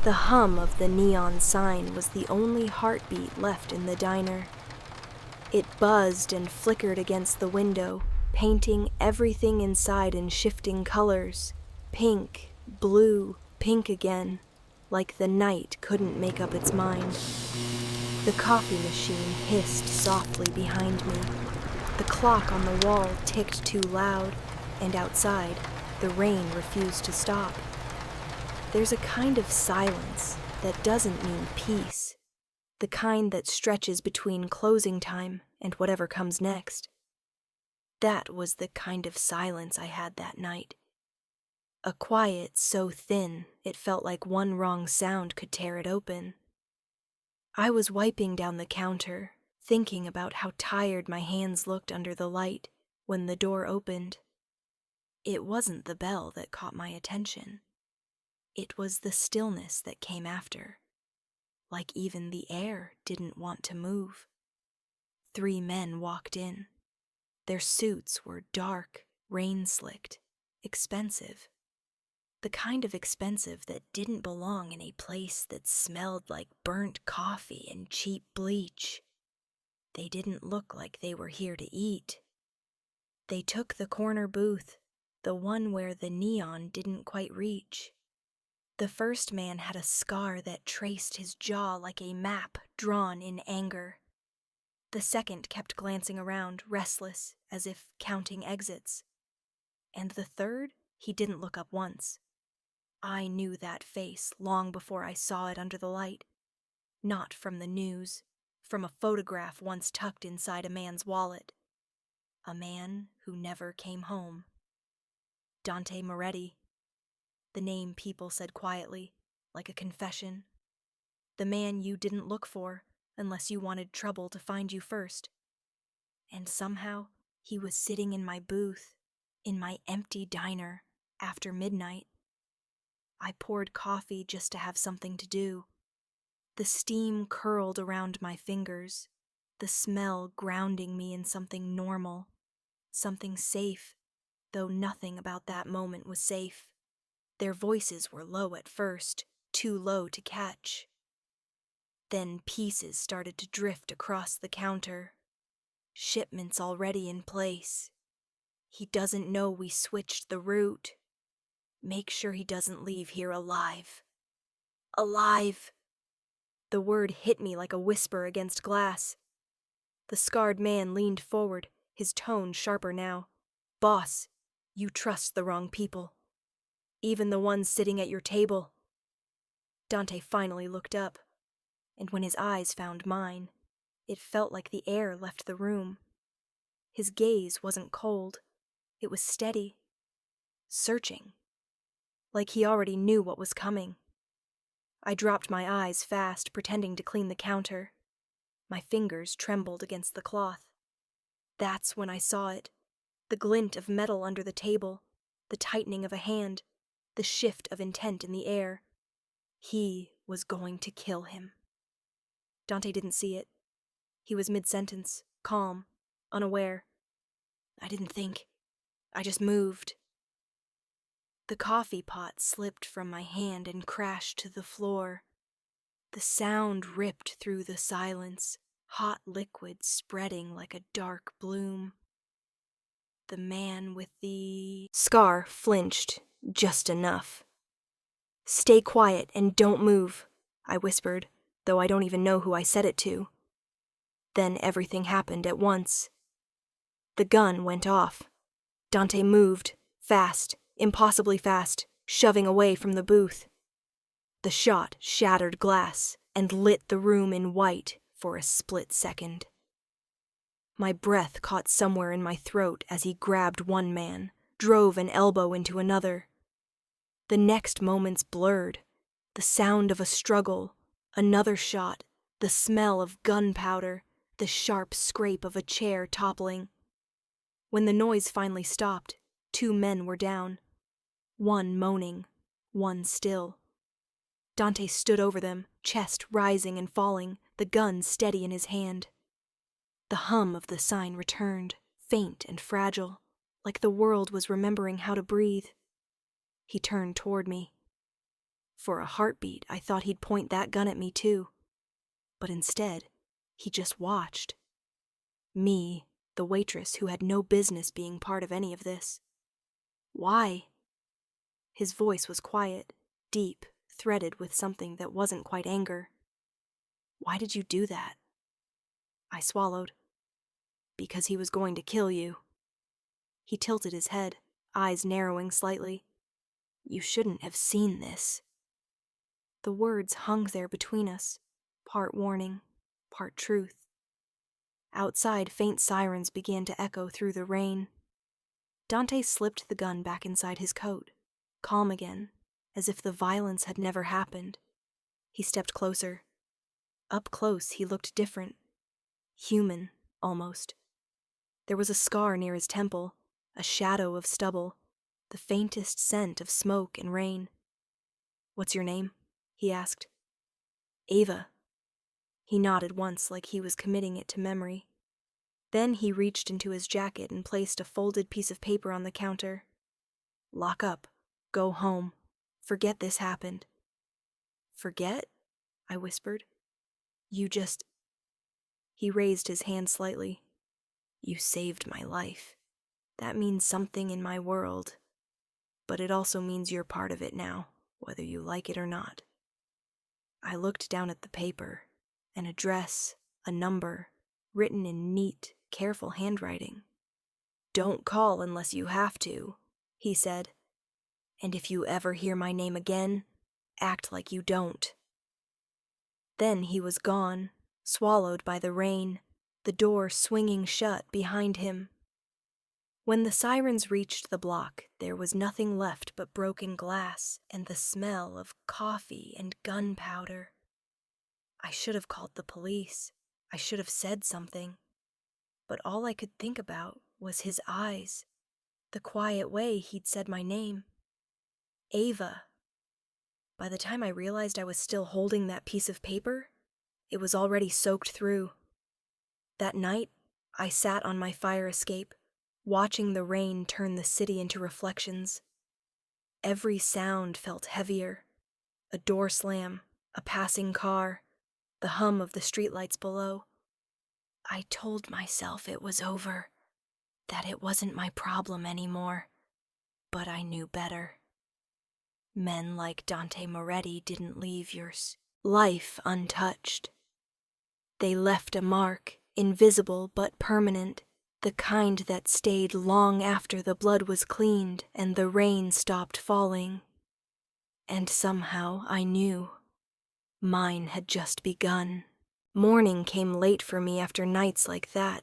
The hum of the neon sign was the only heartbeat left in the diner. It buzzed and flickered against the window, painting everything inside in shifting colors. Pink, blue, pink again, like the night couldn't make up its mind. The coffee machine hissed softly behind me. The clock on the wall ticked too loud, and outside, the rain refused to stop. There's a kind of silence that doesn't mean peace, the kind that stretches between closing time and whatever comes next. That was the kind of silence I had that night. A quiet so thin it felt like one wrong sound could tear it open. I was wiping down the counter, thinking about how tired my hands looked under the light when the door opened. It wasn't the bell that caught my attention. It was the stillness that came after, like even the air didn't want to move. 3 men walked in. Their suits were dark, rain-slicked, expensive. The kind of expensive that didn't belong in a place that smelled like burnt coffee and cheap bleach. They didn't look like they were here to eat. They took the corner booth, the one where the neon didn't quite reach. The first man had a scar that traced his jaw like a map drawn in anger. The second kept glancing around, restless, as if counting exits. And the third, he didn't look up once. I knew that face long before I saw it under the light. Not from the news, from a photograph once tucked inside a man's wallet. A man who never came home. Dante Moretti. The name people said quietly, like a confession. The man you didn't look for unless you wanted trouble to find you first. And somehow, he was sitting in my booth, in my empty diner, after midnight. I poured coffee just to have something to do. The steam curled around my fingers, the smell grounding me in something normal, something safe, though nothing about that moment was safe. Their voices were low at first, too low to catch. Then pieces started to drift across the counter. Shipments already in place. He doesn't know we switched the route. Make sure he doesn't leave here alive. Alive! The word hit me like a whisper against glass. The scarred man leaned forward, his tone sharper now. Boss, you trust the wrong people. Even the ones sitting at your table. Dante finally looked up, and when his eyes found mine, it felt like the air left the room. His gaze wasn't cold, it was steady, searching, like he already knew what was coming. I dropped my eyes fast, pretending to clean the counter. My fingers trembled against the cloth. That's when I saw it, the glint of metal under the table, the tightening of a hand, the shift of intent in the air. He was going to kill him. Dante didn't see it. He was mid-sentence, calm, unaware. I didn't think. I just moved. The coffee pot slipped from my hand and crashed to the floor. The sound ripped through the silence, hot liquid spreading like a dark bloom. The man with the scar flinched, just enough. "Stay quiet and don't move," I whispered, though I don't even know who I said it to. Then everything happened at once. The gun went off. Dante moved, fast, impossibly fast, shoving away from the booth. The shot shattered glass and lit the room in white for a split second. My breath caught somewhere in my throat as he grabbed one man, drove an elbow into another. The next moments blurred, the sound of a struggle, another shot, the smell of gunpowder, the sharp scrape of a chair toppling. When the noise finally stopped, 2 men were down. One moaning, one still. Dante stood over them, chest rising and falling, the gun steady in his hand. The hum of the sign returned, faint and fragile, like the world was remembering how to breathe. He turned toward me. For a heartbeat, I thought he'd point that gun at me too. But instead, he just watched. Me, the waitress who had no business being part of any of this. Why? His voice was quiet, deep, threaded with something that wasn't quite anger. Why did you do that? I swallowed. Because he was going to kill you. He tilted his head, eyes narrowing slightly. You shouldn't have seen this. The words hung there between us, part warning, part truth. Outside, faint sirens began to echo through the rain. Dante slipped the gun back inside his coat, calm again, as if the violence had never happened. He stepped closer. Up close, he looked different. Human, almost. There was a scar near his temple, a shadow of stubble, the faintest scent of smoke and rain. What's your name? He asked. Ava. He nodded once like he was committing it to memory. Then he reached into his jacket and placed a folded piece of paper on the counter. Lock up. Go home. Forget this happened. Forget? I whispered. You just... He raised his hand slightly. You saved my life. That means something in my world. But it also means you're part of it now, whether you like it or not. I looked down at the paper. An address, a number, written in neat, careful handwriting. Don't call unless you have to, he said. And if you ever hear my name again, act like you don't. Then he was gone, swallowed by the rain, the door swinging shut behind him. When the sirens reached the block, there was nothing left but broken glass and the smell of coffee and gunpowder. I should have called the police. I should have said something. But all I could think about was his eyes, the quiet way he'd said my name. Ava. By the time I realized I was still holding that piece of paper, it was already soaked through. That night, I sat on my fire escape, watching the rain turn the city into reflections. Every sound felt heavier. A door slam, a passing car, the hum of the streetlights below. I told myself it was over, that it wasn't my problem anymore, but I knew better. Men like Dante Moretti didn't leave your life untouched. They left a mark, invisible but permanent, the kind that stayed long after the blood was cleaned and the rain stopped falling. And somehow I knew. Mine had just begun. Morning came late for me after nights like that.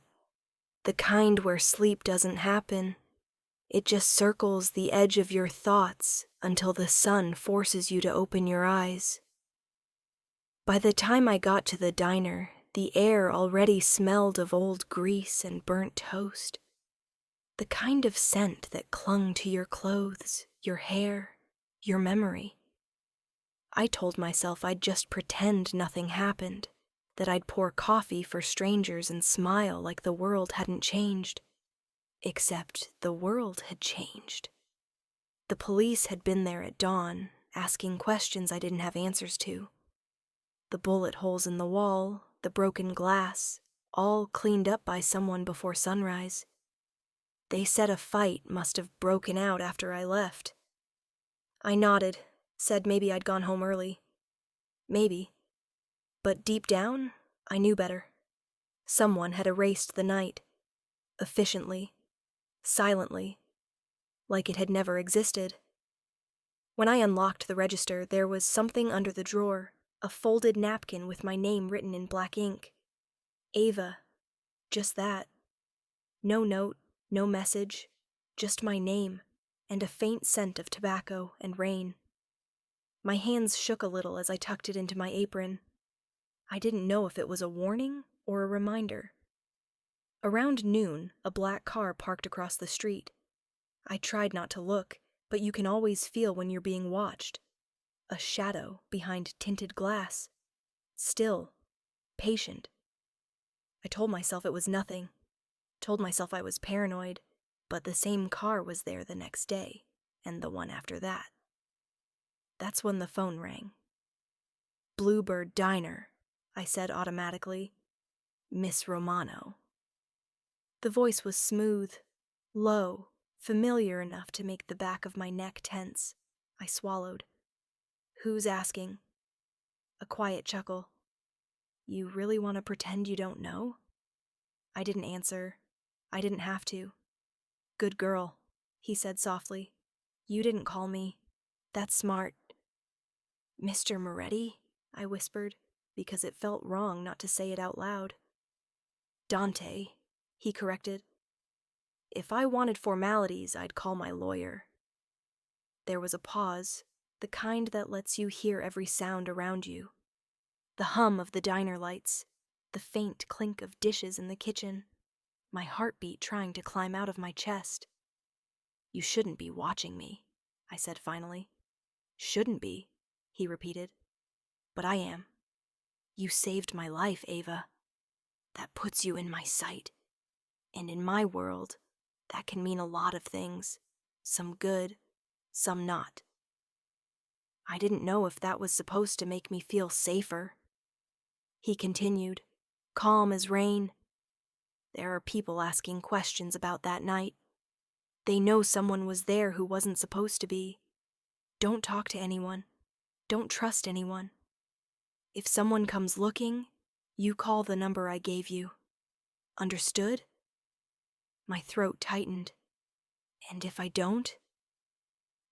The kind where sleep doesn't happen. It just circles the edge of your thoughts until the sun forces you to open your eyes. By the time I got to the diner, the air already smelled of old grease and burnt toast. The kind of scent that clung to your clothes, your hair, your memory. I told myself I'd just pretend nothing happened, that I'd pour coffee for strangers and smile like the world hadn't changed. Except the world had changed. The police had been there at dawn, asking questions I didn't have answers to. The bullet holes in the wall, the broken glass, all cleaned up by someone before sunrise. They said a fight must have broken out after I left. I nodded, said maybe I'd gone home early. Maybe. But deep down, I knew better. Someone had erased the night. Efficiently. Silently. Like it had never existed. When I unlocked the register, there was something under the drawer, a folded napkin with my name written in black ink. Ava. Just that. No note, no message, just my name, and a faint scent of tobacco and rain. My hands shook a little as I tucked it into my apron. I didn't know if it was a warning or a reminder. Around noon, a black car parked across the street. I tried not to look, but you can always feel when you're being watched. A shadow behind tinted glass. Still. Patient. I told myself it was nothing. Told myself I was paranoid, but the same car was there the next day, and the one after that. That's when the phone rang. Bluebird Diner, I said automatically. Miss Romano. The voice was smooth, low, familiar enough to make the back of my neck tense. I swallowed. Who's asking? A quiet chuckle. You really want to pretend you don't know? I didn't answer. I didn't have to. Good girl, he said softly. You didn't call me. That's smart. Mr. Moretti, I whispered, because it felt wrong not to say it out loud. Dante, he corrected. If I wanted formalities, I'd call my lawyer. There was a pause, the kind that lets you hear every sound around you. The hum of the diner lights, the faint clink of dishes in the kitchen, my heartbeat trying to climb out of my chest. You shouldn't be watching me, I said finally. Shouldn't be, he repeated. But I am. You saved my life, Ava. That puts you in my sight. And in my world, that can mean a lot of things. Some good, some not. I didn't know if that was supposed to make me feel safer. He continued, calm as rain. There are people asking questions about that night. They know someone was there who wasn't supposed to be. Don't talk to anyone. Don't trust anyone. If someone comes looking, you call the number I gave you. Understood? My throat tightened. And if I don't,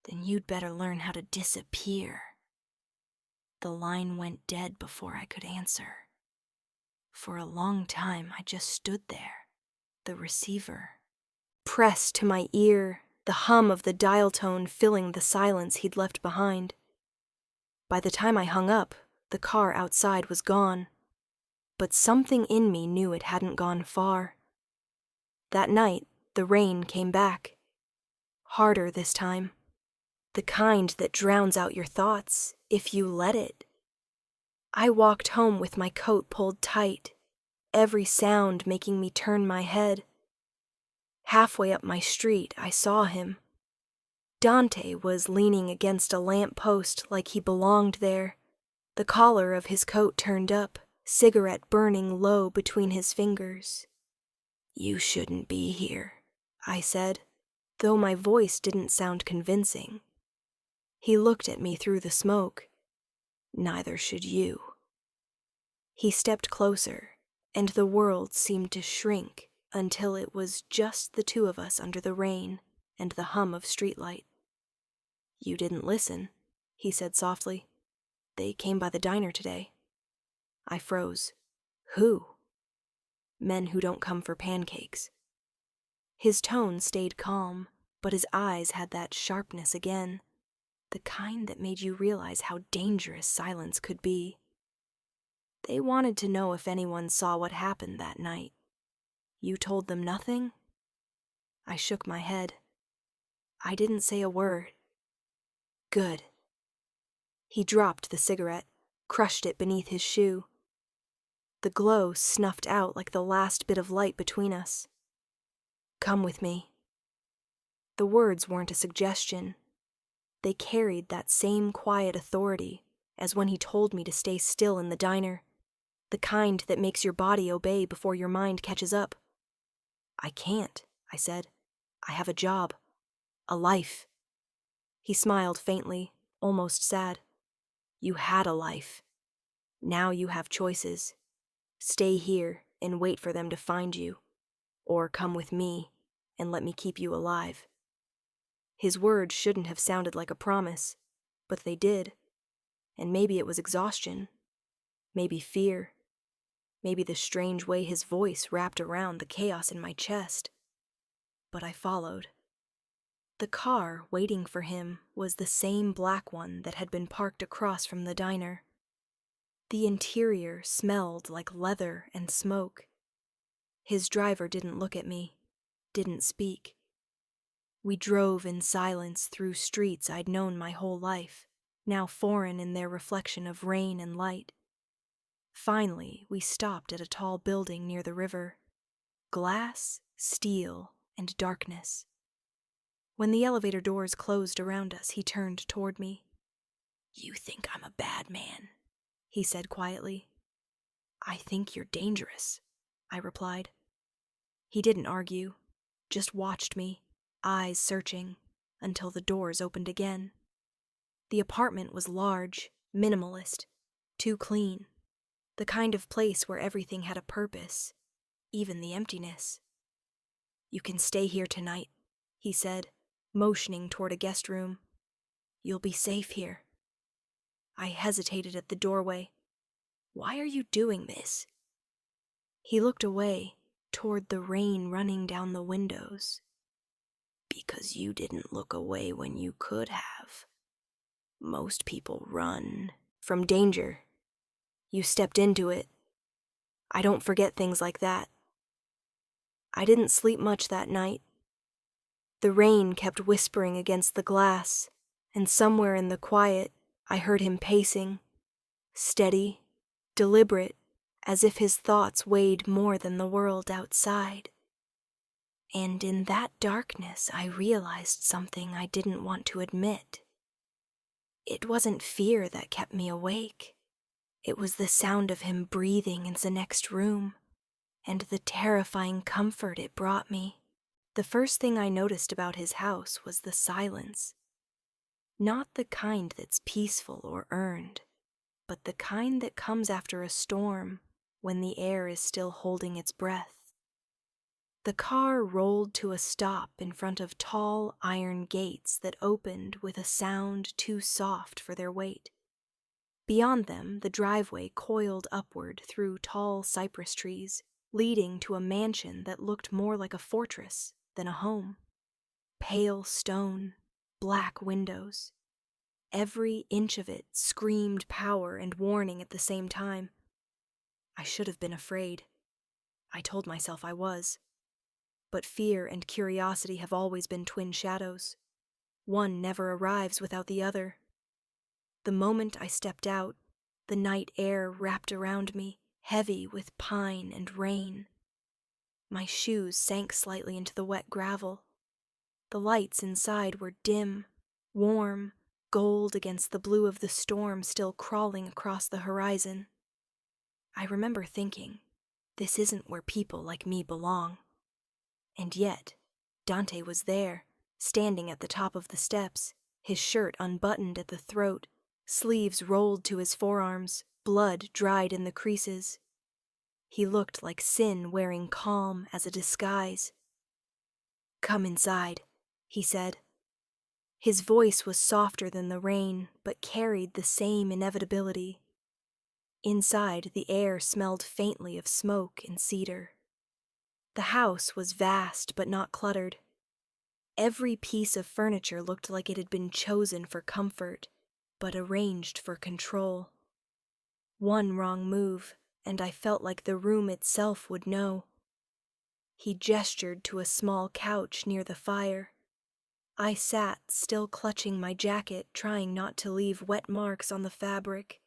then you'd better learn how to disappear. The line went dead before I could answer. For a long time, I just stood there, the receiver, pressed to my ear, the hum of the dial tone filling the silence he'd left behind. By the time I hung up, the car outside was gone, but something in me knew it hadn't gone far. That night, the rain came back. Harder this time. The kind that drowns out your thoughts, if you let it. I walked home with my coat pulled tight, every sound making me turn my head. Halfway up my street, I saw him. Dante was leaning against a lamp post like he belonged there, the collar of his coat turned up, cigarette burning low between his fingers. You shouldn't be here, I said, though my voice didn't sound convincing. He looked at me through the smoke. Neither should you. He stepped closer, and the world seemed to shrink until it was just the two of us under the rain and the hum of streetlight. You didn't listen, he said softly. They came by the diner today. I froze. Who? Men who don't come for pancakes. His tone stayed calm, but his eyes had that sharpness again, the kind that made you realize how dangerous silence could be. They wanted to know if anyone saw what happened that night. You told them nothing? I shook my head. I didn't say a word. Good. He dropped the cigarette, crushed it beneath his shoe. The glow snuffed out like the last bit of light between us. Come with me. The words weren't a suggestion. They carried that same quiet authority as when he told me to stay still in the diner, the kind that makes your body obey before your mind catches up. I can't, I said. I have a job. A life. He smiled faintly, almost sad. You had a life. Now you have choices. Stay here and wait for them to find you, or come with me and let me keep you alive. His words shouldn't have sounded like a promise, but they did. And maybe it was exhaustion, maybe fear, maybe the strange way his voice wrapped around the chaos in my chest. But I followed. The car waiting for him was the same black one that had been parked across from the diner. The interior smelled like leather and smoke. His driver didn't look at me, didn't speak. We drove in silence through streets I'd known my whole life, now foreign in their reflection of rain and light. Finally, we stopped at a tall building near the river. Glass, steel, and darkness. When the elevator doors closed around us, he turned toward me. "You think I'm a bad man," he said quietly. "I think you're dangerous," I replied. He didn't argue, just watched me, eyes searching, until the doors opened again. The apartment was large, minimalist, too clean, the kind of place where everything had a purpose, even the emptiness. "You can stay here tonight," he said, motioning toward a guest room. "You'll be safe here." I hesitated at the doorway. "Why are you doing this?" He looked away, toward the rain running down the windows. "Because you didn't look away when you could have. Most people run from danger. You stepped into it. I don't forget things like that." I didn't sleep much that night. The rain kept whispering against the glass, and somewhere in the quiet, I heard him pacing, steady, deliberate, as if his thoughts weighed more than the world outside. And in that darkness, I realized something I didn't want to admit. It wasn't fear that kept me awake. It was the sound of him breathing in the next room, and the terrifying comfort it brought me. The first thing I noticed about his house was the silence. Not the kind that's peaceful or earned, but the kind that comes after a storm when the air is still holding its breath. The car rolled to a stop in front of tall iron gates that opened with a sound too soft for their weight. Beyond them, the driveway coiled upward through tall cypress trees, leading to a mansion that looked more like a fortress than a home. Pale stone, black windows. Every inch of it screamed power and warning at the same time. I should have been afraid. I told myself I was. But fear and curiosity have always been twin shadows. One never arrives without the other. The moment I stepped out, the night air wrapped around me, heavy with pine and rain. My shoes sank slightly into the wet gravel. The lights inside were dim, warm, gold against the blue of the storm still crawling across the horizon. I remember thinking, this isn't where people like me belong. And yet, Dante was there, standing at the top of the steps, his shirt unbuttoned at the throat, sleeves rolled to his forearms, blood dried in the creases. He looked like sin wearing calm as a disguise. "Come inside," he said. His voice was softer than the rain, but carried the same inevitability. Inside, the air smelled faintly of smoke and cedar. The house was vast but not cluttered. Every piece of furniture looked like it had been chosen for comfort, but arranged for control. One wrong move, and I felt like the room itself would know. He gestured to a small couch near the fire. I sat, still clutching my jacket, trying not to leave wet marks on the fabric.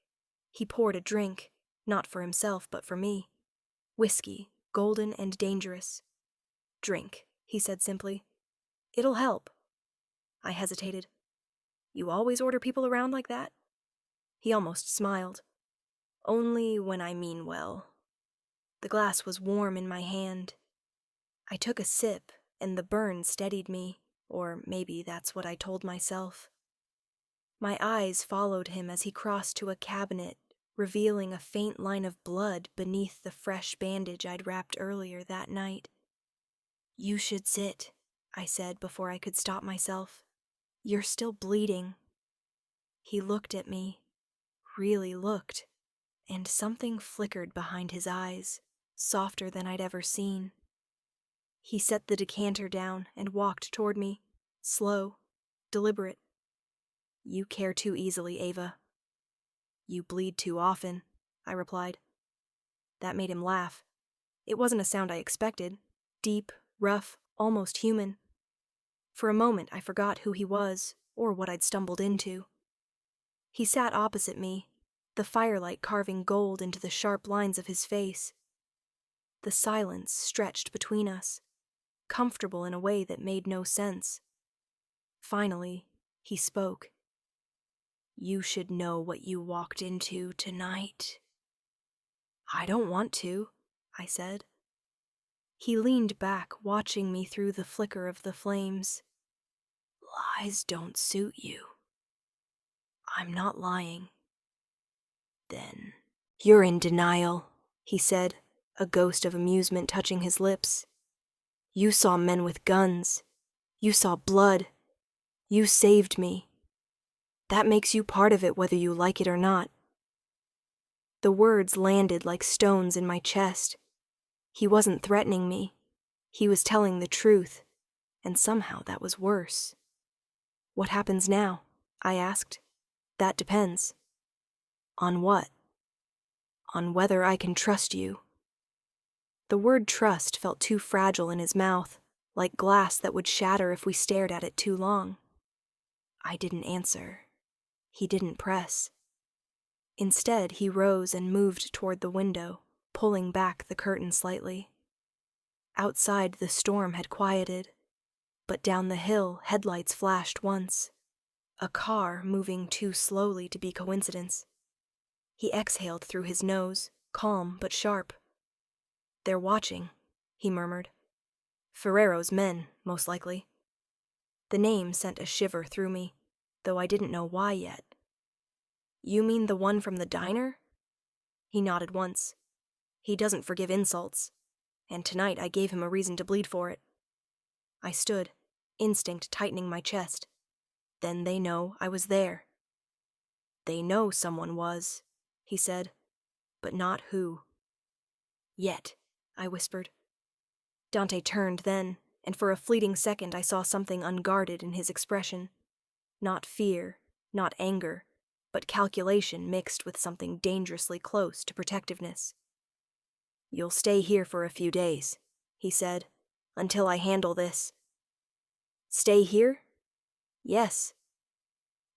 He poured a drink, not for himself but for me. Whiskey, golden and dangerous. "Drink," he said simply. "It'll help." I hesitated. "You always order people around like that?" He almost smiled. "Only when I mean well." The glass was warm in my hand. I took a sip, and the burn steadied me, or maybe that's what I told myself. My eyes followed him as he crossed to a cabinet, revealing a faint line of blood beneath the fresh bandage I'd wrapped earlier that night. "You should sit," I said before I could stop myself. "You're still bleeding." He looked at me, really looked, and something flickered behind his eyes, softer than I'd ever seen. He set the decanter down and walked toward me, slow, deliberate. "You care too easily, Ava." "You bleed too often," I replied. That made him laugh. It wasn't a sound I expected. Deep, rough, almost human. For a moment I forgot who he was, or what I'd stumbled into. He sat opposite me, the firelight carving gold into the sharp lines of his face. The silence stretched between us, comfortable in a way that made no sense. Finally, he spoke. You should know what you walked into tonight. I don't want to, I said. He leaned back, watching me through the flicker of the flames. Lies don't suit you. I'm not lying. Then you're in denial, he said, a ghost of amusement touching his lips. You saw men with guns. You saw blood. You saved me. That makes you part of it whether you like it or not. The words landed like stones in my chest. He wasn't threatening me. He was telling the truth, and somehow that was worse. What happens now? I asked. That depends. On what? On whether I can trust you. The word trust felt too fragile in his mouth, like glass that would shatter if we stared at it too long. I didn't answer. He didn't press. Instead, he rose and moved toward the window, pulling back the curtain slightly. Outside, the storm had quieted, but down the hill, headlights flashed once. A car moving too slowly to be coincidence. He exhaled through his nose, calm but sharp. They're watching, he murmured. Ferrero's men, most likely. The name sent a shiver through me, though I didn't know why yet. You mean the one from the diner? He nodded once. He doesn't forgive insults, and tonight I gave him a reason to bleed for it. I stood, instinct tightening my chest. Then they know I was there. They know someone was, he said, but not who. Yet, I whispered. Dante turned then, and for a fleeting second I saw something unguarded in his expression. Not fear, not anger, but calculation mixed with something dangerously close to protectiveness. You'll stay here for a few days, he said, until I handle this. Stay here? Yes.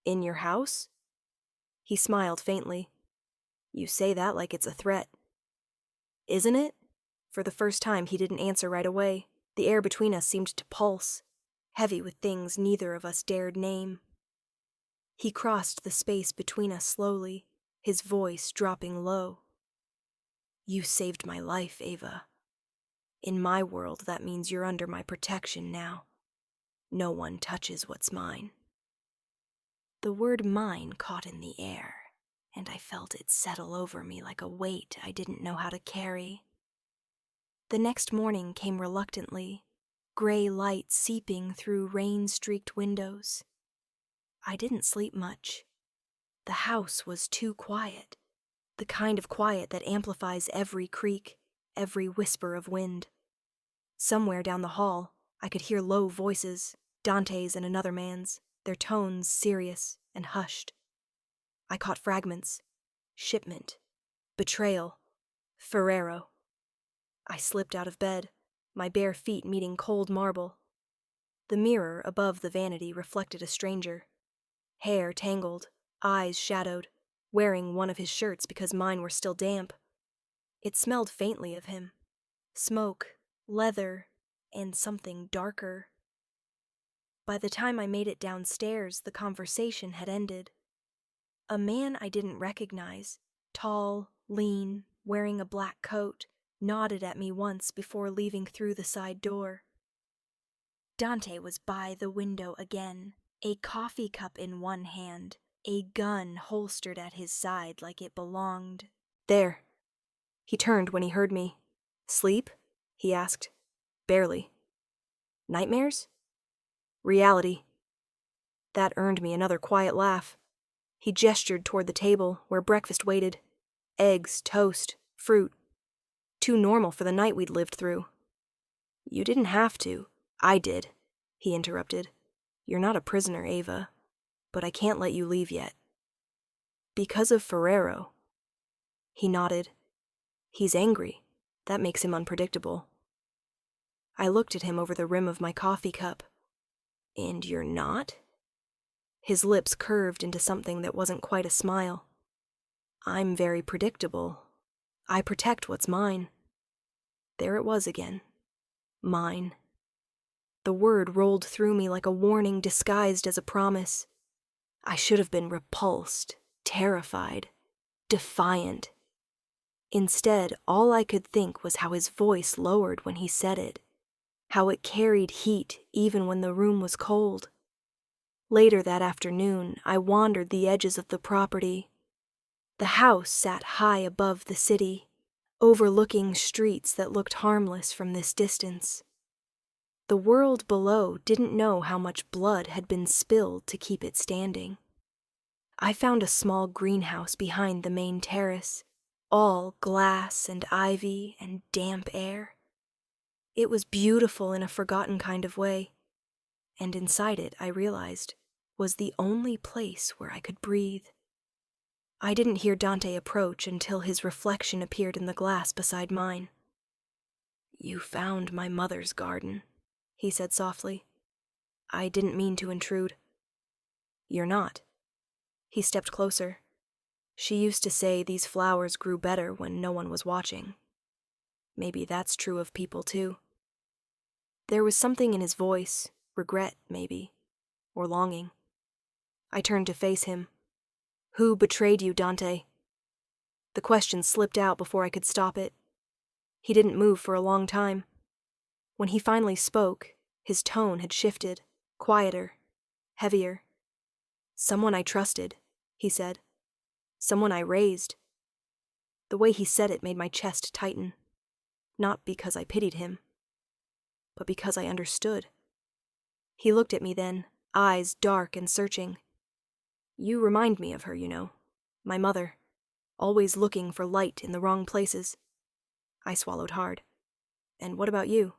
In your house? He smiled faintly. You say that like it's a threat. Isn't it? For the first time he didn't answer right away. The air between us seemed to pulse, heavy with things neither of us dared name. He crossed the space between us slowly, his voice dropping low. You saved my life, Ava. In my world, that means you're under my protection now. No one touches what's mine. The word mine caught in the air, and I felt it settle over me like a weight I didn't know how to carry. The next morning came reluctantly, gray light seeping through rain-streaked windows. I didn't sleep much. The house was too quiet, the kind of quiet that amplifies every creak, every whisper of wind. Somewhere down the hall, I could hear low voices, Dante's and another man's, their tones serious and hushed. I caught fragments. Shipment. Betrayal. Ferrero. I slipped out of bed, my bare feet meeting cold marble. The mirror above the vanity reflected a stranger. Hair tangled, eyes shadowed, wearing one of his shirts because mine were still damp. It smelled faintly of him. Smoke, leather, and something darker. By the time I made it downstairs, the conversation had ended. A man I didn't recognize, tall, lean, wearing a black coat, nodded at me once before leaving through the side door. Dante was by the window again, a coffee cup in one hand, a gun holstered at his side like it belonged. There. He turned when he heard me. Sleep? He asked. Barely. Nightmares? Reality. That earned me another quiet laugh. He gestured toward the table where breakfast waited. Eggs, toast, fruit. Too normal for the night we'd lived through. You didn't have to. I did, he interrupted. You're not a prisoner, Ava, but I can't let you leave yet. Because of Ferrero. He nodded. He's angry. That makes him unpredictable. I looked at him over the rim of my coffee cup. And you're not? His lips curved into something that wasn't quite a smile. I'm very predictable. I protect what's mine. There it was again. Mine. The word rolled through me like a warning disguised as a promise. I should have been repulsed, terrified, defiant. Instead, all I could think was how his voice lowered when he said it, how it carried heat even when the room was cold. Later that afternoon, I wandered the edges of the property. The house sat high above the city, overlooking streets that looked harmless from this distance. The world below didn't know how much blood had been spilled to keep it standing. I found a small greenhouse behind the main terrace, all glass and ivy and damp air. It was beautiful in a forgotten kind of way, and inside it, I realized, was the only place where I could breathe. I didn't hear Dante approach until his reflection appeared in the glass beside mine. "You found my mother's garden," he said softly. "I didn't mean to intrude." "You're not." He stepped closer. "She used to say these flowers grew better when no one was watching. Maybe that's true of people too." There was something in his voice, regret maybe, or longing. I turned to face him. "Who betrayed you, Dante?" The question slipped out before I could stop it. He didn't move for a long time. When he finally spoke, his tone had shifted, quieter, heavier. "Someone I trusted," he said. "Someone I raised." The way he said it made my chest tighten. Not because I pitied him, but because I understood. He looked at me then, eyes dark and searching. "You remind me of her, you know. My mother. Always looking for light in the wrong places." I swallowed hard. "And what about you?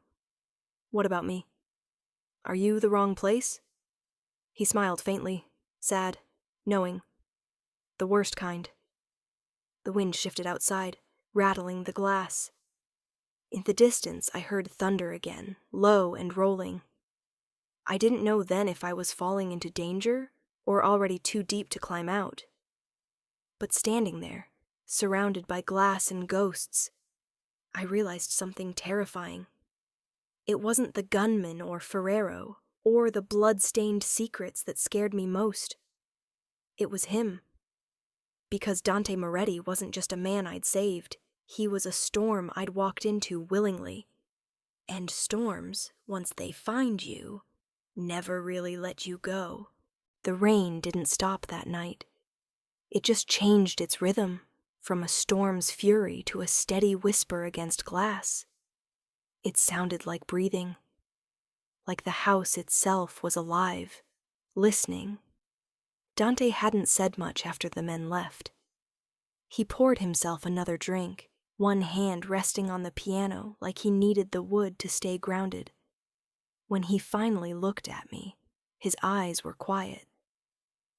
What about me? Are you the wrong place?" He smiled faintly, sad, knowing. "The worst kind." The wind shifted outside, rattling the glass. In the distance, I heard thunder again, low and rolling. I didn't know then if I was falling into danger or already too deep to climb out. But standing there, surrounded by glass and ghosts, I realized something terrifying. It wasn't the gunman or Ferrero or the blood-stained secrets that scared me most. It was him. Because Dante Moretti wasn't just a man I'd saved. He was a storm I'd walked into willingly. And storms, once they find you, never really let you go. The rain didn't stop that night. It just changed its rhythm, from a storm's fury to a steady whisper against glass. It sounded like breathing, like the house itself was alive, listening. Dante hadn't said much after the men left. He poured himself another drink, one hand resting on the piano like he needed the wood to stay grounded. When he finally looked at me, his eyes were quiet.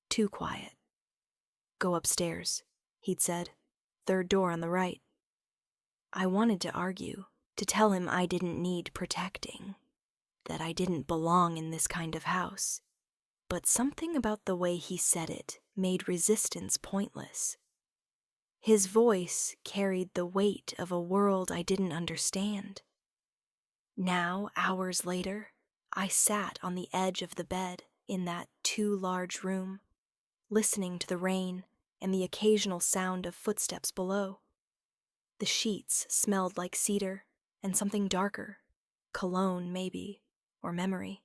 Too quiet. "Go upstairs," he'd said. "Third door on the right." I wanted to argue, to tell him I didn't need protecting, that I didn't belong in this kind of house. But something about the way he said it made resistance pointless. His voice carried the weight of a world I didn't understand. Now, hours later, I sat on the edge of the bed in that too large room, listening to the rain and the occasional sound of footsteps below. The sheets smelled like cedar and something darker, cologne maybe, or memory.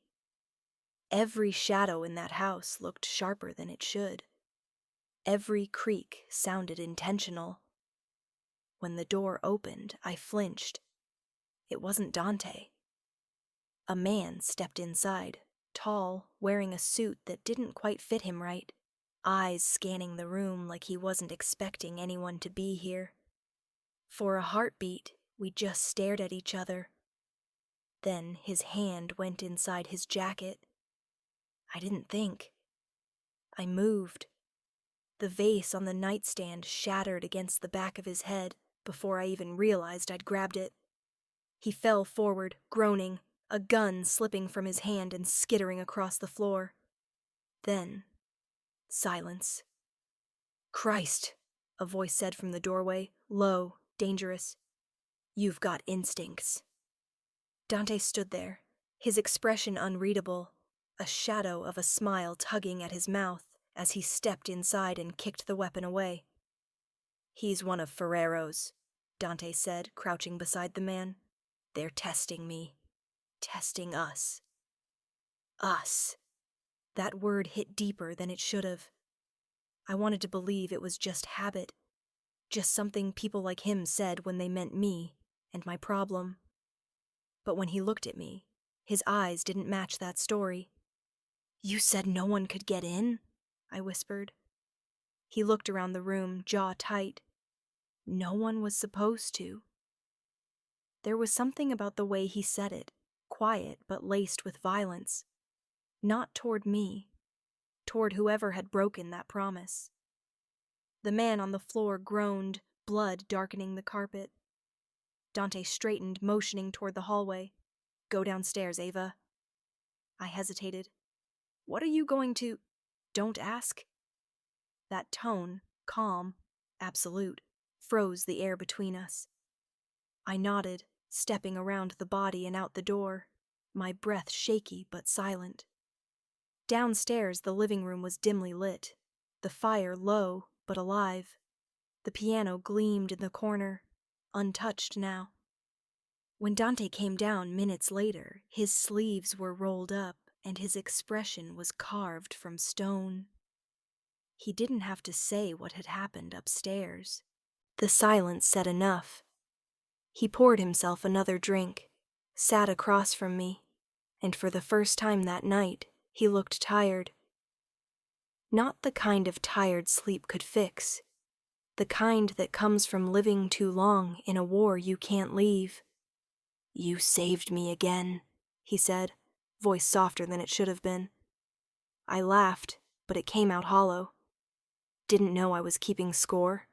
Every shadow in that house looked sharper than it should. Every creak sounded intentional. When the door opened, I flinched. It wasn't Dante. A man stepped inside, tall, wearing a suit that didn't quite fit him right, eyes scanning the room like he wasn't expecting anyone to be here. For a heartbeat, we just stared at each other. Then his hand went inside his jacket. I didn't think. I moved. The vase on the nightstand shattered against the back of his head before I even realized I'd grabbed it. He fell forward, groaning, a gun slipping from his hand and skittering across the floor. Then, silence. "Christ," a voice said from the doorway, low, dangerous. "You've got instincts." Dante stood there, his expression unreadable, a shadow of a smile tugging at his mouth as he stepped inside and kicked the weapon away. "He's one of Ferrero's," Dante said, crouching beside the man. "They're testing me. Testing us." Us. That word hit deeper than it should have. I wanted to believe it was just habit, just something people like him said when they meant me and my problem. But when he looked at me, his eyes didn't match that story. "You said no one could get in?" I whispered. He looked around the room, jaw tight. No one was supposed to. There was something about the way he said it, quiet but laced with violence. Not toward me, toward whoever had broken that promise. The man on the floor groaned, blood darkening the carpet. Dante straightened, motioning toward the hallway. "Go downstairs, Ava." I hesitated. "What are you going to—" "Don't ask." That tone, calm, absolute, froze the air between us. I nodded, stepping around the body and out the door, my breath shaky but silent. Downstairs, the living room was dimly lit, the fire low but alive. The piano gleamed in the corner, untouched now. When Dante came down minutes later, his sleeves were rolled up and his expression was carved from stone. He didn't have to say what had happened upstairs. The silence said enough. He poured himself another drink, sat across from me, and for the first time that night, he looked tired. Not the kind of tired sleep could fix, the kind that comes from living too long in a war you can't leave. "You saved me again," he said, voice softer than it should have been. I laughed, but it came out hollow. "Didn't know I was keeping score."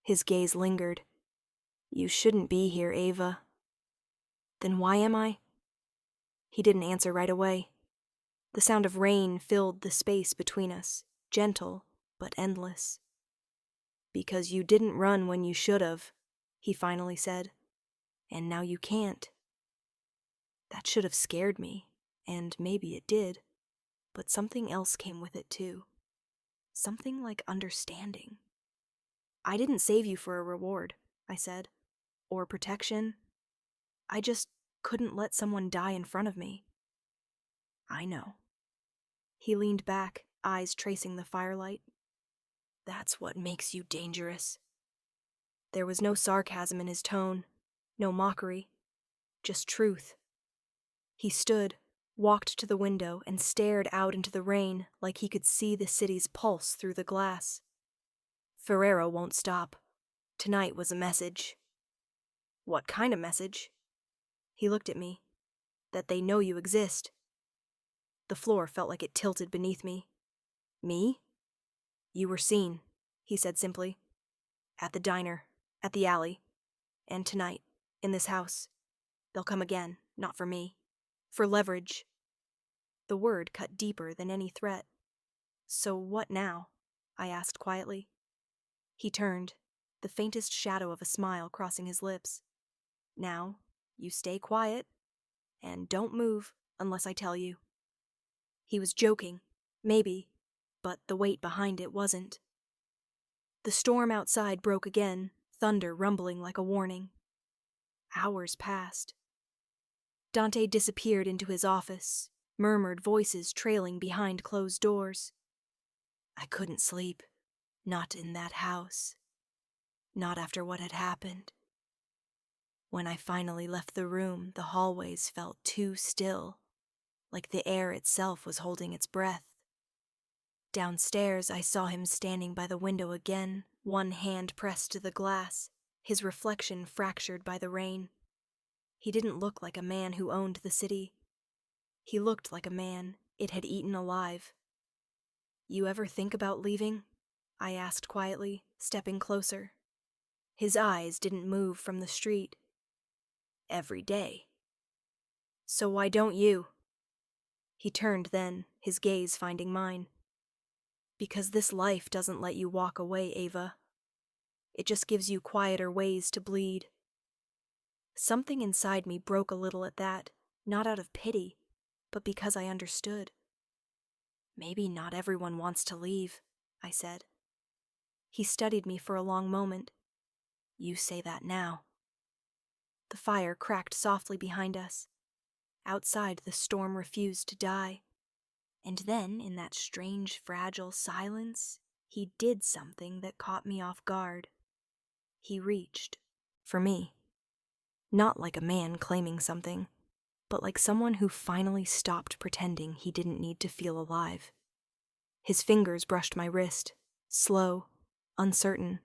His gaze lingered. "You shouldn't be here, Ava." "Then why am I?" He didn't answer right away. The sound of rain filled the space between us, gentle but endless. "Because you didn't run when you should have," he finally said. "And now you can't." That should have scared me, and maybe it did, but something else came with it too. Something like understanding. "I didn't save you for a reward," I said, "or protection. I just couldn't let someone die in front of me." "I know." He leaned back, eyes tracing the firelight. "That's what makes you dangerous." There was no sarcasm in his tone, no mockery, just truth. He stood, walked to the window, and stared out into the rain like he could see the city's pulse through the glass. "Ferrero won't stop. Tonight was a message." "What kind of message?" He looked at me. "That they know you exist." The floor felt like it tilted beneath me. "Me?" "You were seen," he said simply. "At the diner, at the alley, and tonight, in this house. They'll come again, not for me. For leverage." The word cut deeper than any threat. "So what now?" I asked quietly. He turned, the faintest shadow of a smile crossing his lips. "Now, you stay quiet, and don't move unless I tell you." He was joking, maybe, but the weight behind it wasn't. The storm outside broke again, thunder rumbling like a warning. Hours passed. Dante disappeared into his office, murmured voices trailing behind closed doors. I couldn't sleep, not in that house, not after what had happened. When I finally left the room, the hallways felt too still, like the air itself was holding its breath. Downstairs, I saw him standing by the window again, one hand pressed to the glass, his reflection fractured by the rain. He didn't look like a man who owned the city. He looked like a man it had eaten alive. "You ever think about leaving?" I asked quietly, stepping closer. His eyes didn't move from the street. "Every day." "So why don't you?" He turned then, his gaze finding mine. "Because this life doesn't let you walk away, Ava. It just gives you quieter ways to bleed." Something inside me broke a little at that, not out of pity, but because I understood. Maybe not everyone wants to leave, I said. He studied me for a long moment. You say that now. The fire cracked softly behind us. Outside, the storm refused to die. And then, in that strange, fragile silence, he did something that caught me off guard. He reached for me. Not like a man claiming something, but like someone who finally stopped pretending he didn't need to feel alive. His fingers brushed my wrist, slow, uncertain,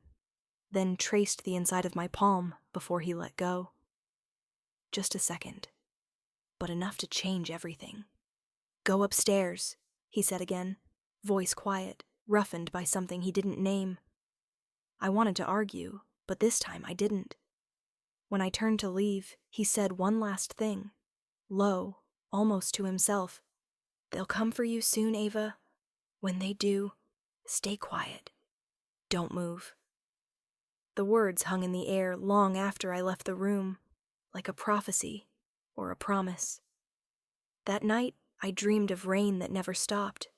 then traced the inside of my palm before he let go. Just a second, but enough to change everything. Go upstairs, he said again, voice quiet, roughened by something he didn't name. I wanted to argue, but this time I didn't. When I turned to leave, he said one last thing, low, almost to himself. They'll come for you soon, Ava. When they do, stay quiet. Don't move. The words hung in the air long after I left the room, like a prophecy or a promise. That night, I dreamed of rain that never stopped,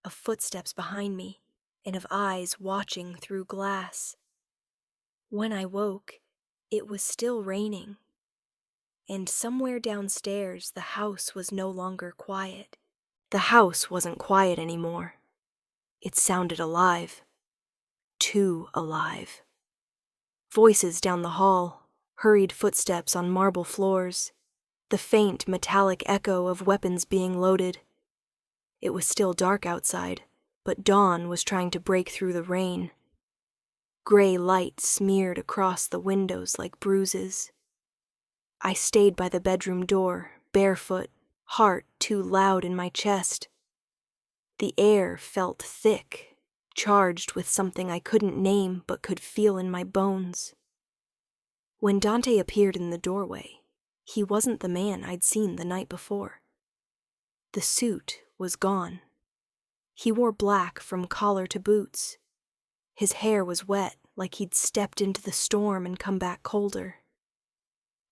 of footsteps behind me, and of eyes watching through glass. When I woke, it was still raining, and somewhere downstairs the house was no longer quiet. The house wasn't quiet anymore. It sounded alive. Too alive. Voices down the hall, hurried footsteps on marble floors, the faint metallic echo of weapons being loaded. It was still dark outside, but dawn was trying to break through the rain. Gray light smeared across the windows like bruises. I stayed by the bedroom door, barefoot, heart too loud in my chest. The air felt thick, charged with something I couldn't name but could feel in my bones. When Dante appeared in the doorway, he wasn't the man I'd seen the night before. The suit was gone. He wore black from collar to boots. His hair was wet, like he'd stepped into the storm and come back colder.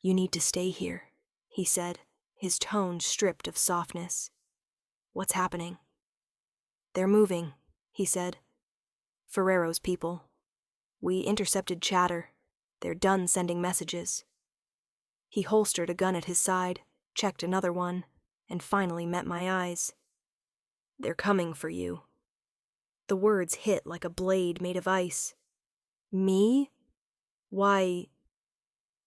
You need to stay here, he said, his tone stripped of softness. What's happening? They're moving, he said. Ferrero's people. We intercepted chatter. They're done sending messages. He holstered a gun at his side, checked another one, and finally met my eyes. They're coming for you. The words hit like a blade made of ice. Me? Why?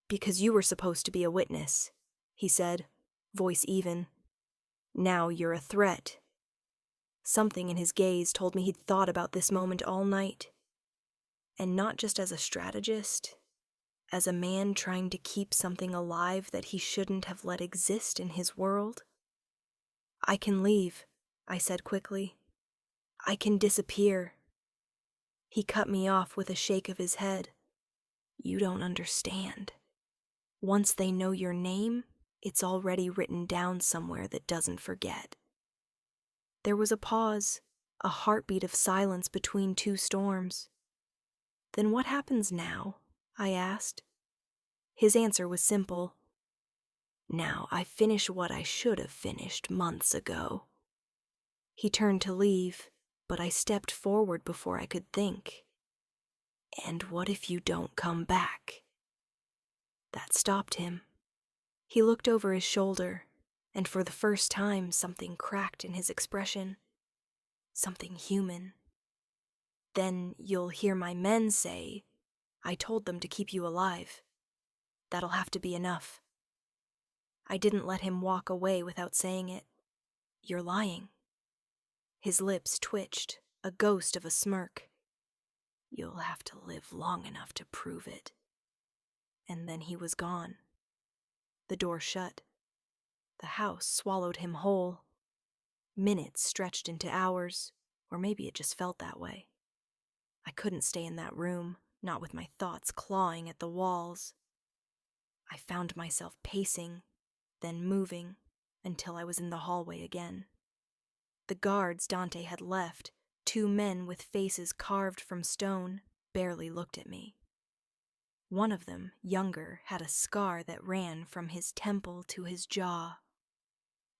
Because you were supposed to be a witness, he said, voice even. Now you're a threat. Something in his gaze told me he'd thought about this moment all night. And not just as a strategist, as a man trying to keep something alive that he shouldn't have let exist in his world. I can leave, I said quickly. I can disappear. He cut me off with a shake of his head. You don't understand. Once they know your name, it's already written down somewhere that doesn't forget. There was a pause, a heartbeat of silence between two storms. Then what happens now? I asked. His answer was simple. Now I finish what I should have finished months ago. He turned to leave, but I stepped forward before I could think. And what if you don't come back? That stopped him. He looked over his shoulder, and for the first time something cracked in his expression. Something human. Then you'll hear my men say, I told them to keep you alive. That'll have to be enough. I didn't let him walk away without saying it. You're lying. His lips twitched, a ghost of a smirk. You'll have to live long enough to prove it. And then he was gone. The door shut. The house swallowed him whole. Minutes stretched into hours, or maybe it just felt that way. I couldn't stay in that room, not with my thoughts clawing at the walls. I found myself pacing, then moving, until I was in the hallway again. The guards Dante had left, two men with faces carved from stone, barely looked at me. One of them, younger, had a scar that ran from his temple to his jaw.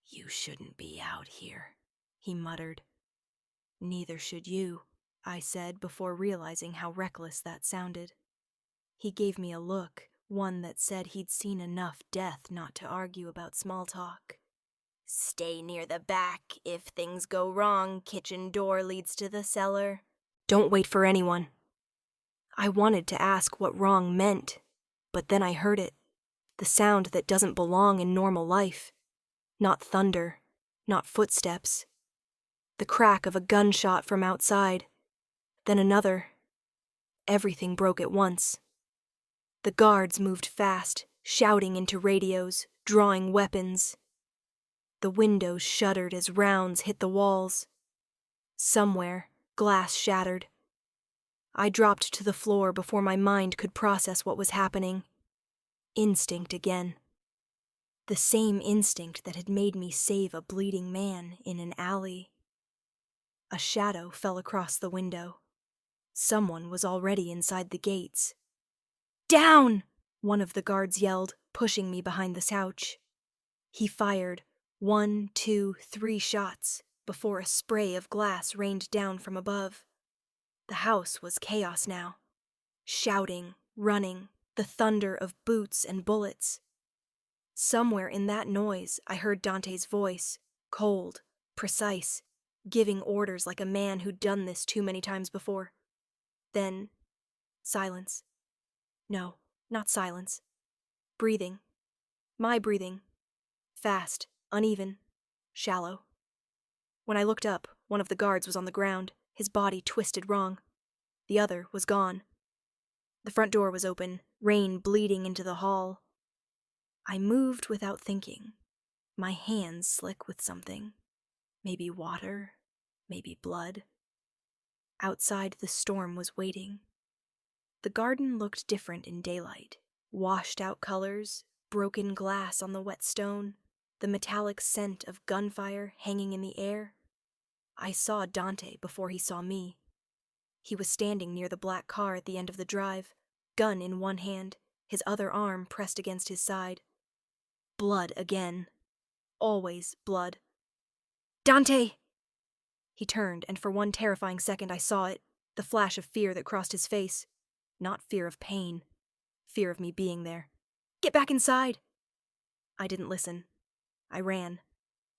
You shouldn't be out here, he muttered. Neither should you, I said before realizing how reckless that sounded. He gave me a look, one that said he'd seen enough death not to argue about small talk. Stay near the back. If things go wrong, kitchen door leads to the cellar. Don't wait for anyone. I wanted to ask what wrong meant, but then I heard it. The sound that doesn't belong in normal life. Not thunder, not footsteps. The crack of a gunshot from outside. Then another. Everything broke at once. The guards moved fast, shouting into radios, drawing weapons. The windows shuddered as rounds hit the walls. Somewhere, glass shattered. I dropped to the floor before my mind could process what was happening. Instinct again. The same instinct that had made me save a bleeding man in an alley. A shadow fell across the window. Someone was already inside the gates. Down! One of the guards yelled, pushing me behind the couch. He fired 1, 2, 3 shots before a spray of glass rained down from above. The house was chaos now. Shouting, running, the thunder of boots and bullets. Somewhere in that noise, I heard Dante's voice, cold, precise, giving orders like a man who'd done this too many times before. Then, silence. No, not silence. Breathing. My breathing. Fast, uneven, shallow. When I looked up, one of the guards was on the ground, his body twisted wrong. The other was gone. The front door was open, rain bleeding into the hall. I moved without thinking, my hands slick with something. Maybe water, maybe blood. Outside, the storm was waiting. The garden looked different in daylight. Washed-out colors, broken glass on the wet stone, the metallic scent of gunfire hanging in the air. I saw Dante before he saw me. He was standing near the black car at the end of the drive, gun in one hand, his other arm pressed against his side. Blood again. Always blood. Dante! He turned, and for one terrifying second I saw it, the flash of fear that crossed his face. Not fear of pain. Fear of me being there. Get back inside! I didn't listen. I ran.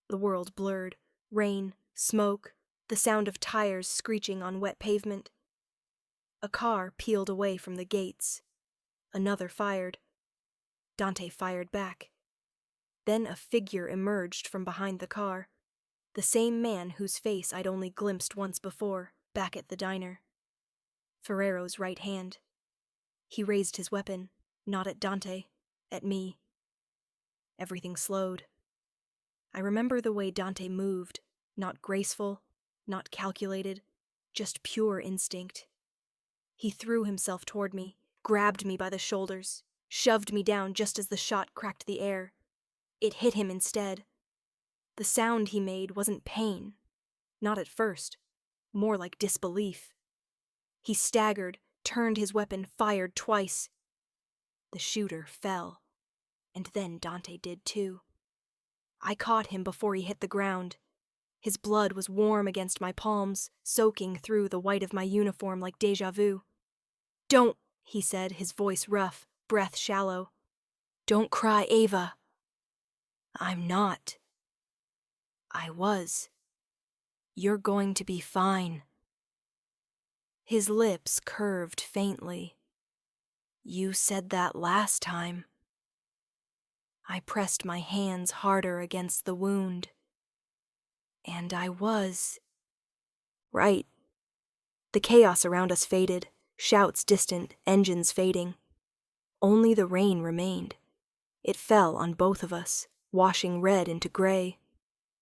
The world blurred. Rain, smoke, the sound of tires screeching on wet pavement. A car peeled away from the gates. Another fired. Dante fired back. Then a figure emerged from behind the car. The same man whose face I'd only glimpsed once before, back at the diner. Ferrero's right hand. He raised his weapon, not at Dante, at me. Everything slowed. I remember the way Dante moved, not graceful, not calculated, just pure instinct. He threw himself toward me, grabbed me by the shoulders, shoved me down just as the shot cracked the air. It hit him instead. The sound he made wasn't pain. Not at first. More like disbelief. He staggered, turned his weapon, fired twice. The shooter fell. And then Dante did too. I caught him before he hit the ground. His blood was warm against my palms, soaking through the white of my uniform like déjà vu. Don't, he said, his voice rough, breath shallow. Don't cry, Ava. I'm not. I was. You're going to be fine. His lips curved faintly. You said that last time. I pressed my hands harder against the wound. And I was. Right. The chaos around us faded, shouts distant, engines fading. Only the rain remained. It fell on both of us, washing red into gray.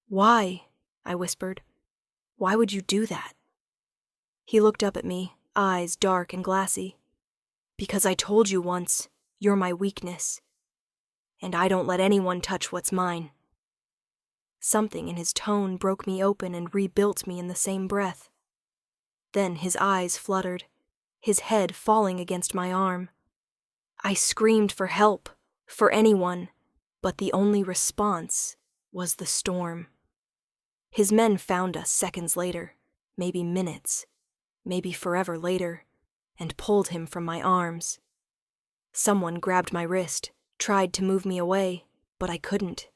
Why? I whispered. Why would you do that? He looked up at me, eyes dark and glassy. Because I told you once, you're my weakness. And I don't let anyone touch what's mine. Something in his tone broke me open and rebuilt me in the same breath. Then his eyes fluttered, his head falling against my arm. I screamed for help, for anyone, but the only response was the storm. His men found us seconds later, maybe minutes, maybe forever later, and pulled him from my arms. Someone grabbed my wrist, tried to move me away, but I couldn't.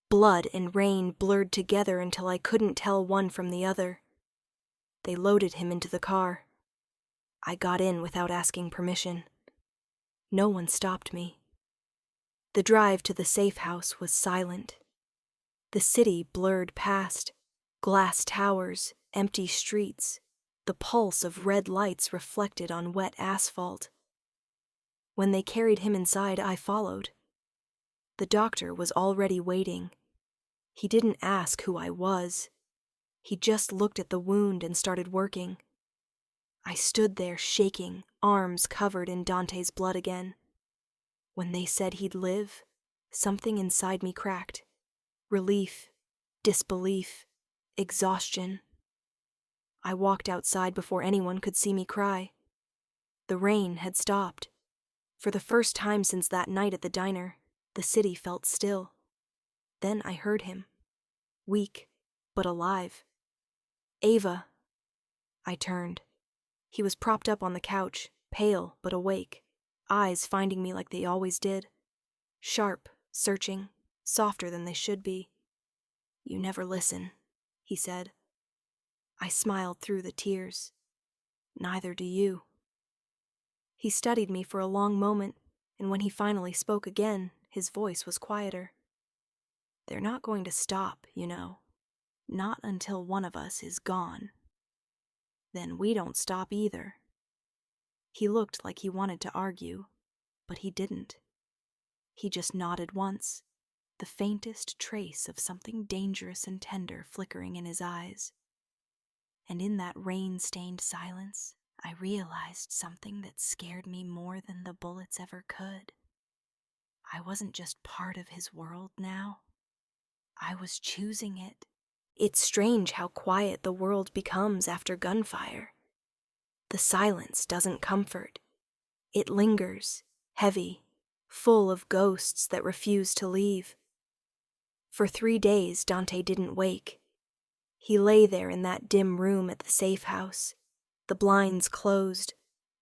Blood and rain blurred together until I couldn't tell one from the other. They loaded him into the car. I got in without asking permission. No one stopped me. The drive to the safe house was silent. The city blurred past, glass towers, empty streets, the pulse of red lights reflected on wet asphalt. When they carried him inside, I followed. The doctor was already waiting. He didn't ask who I was. He just looked at the wound and started working. I stood there shaking, arms covered in Dante's blood again. When they said he'd live, something inside me cracked. Relief, disbelief, exhaustion. I walked outside before anyone could see me cry. The rain had stopped. For the first time since that night at the diner, the city felt still. Then I heard him. Weak, but alive. Ava. I turned. He was propped up on the couch, pale but awake, eyes finding me like they always did. Sharp, searching, softer than they should be. "You never listen," he said. I smiled through the tears. "Neither do you." He studied me for a long moment, and when he finally spoke again, his voice was quieter. "They're not going to stop, you know. Not until one of us is gone. Then we don't stop either." He looked like he wanted to argue, but he didn't. He just nodded once, the faintest trace of something dangerous and tender flickering in his eyes. And in that rain-stained silence, I realized something that scared me more than the bullets ever could. I wasn't just part of his world now. I was choosing it. It's strange how quiet the world becomes after gunfire. The silence doesn't comfort. It lingers, heavy, full of ghosts that refuse to leave. For 3 days, Dante didn't wake. He lay there in that dim room at the safe house, the blinds closed,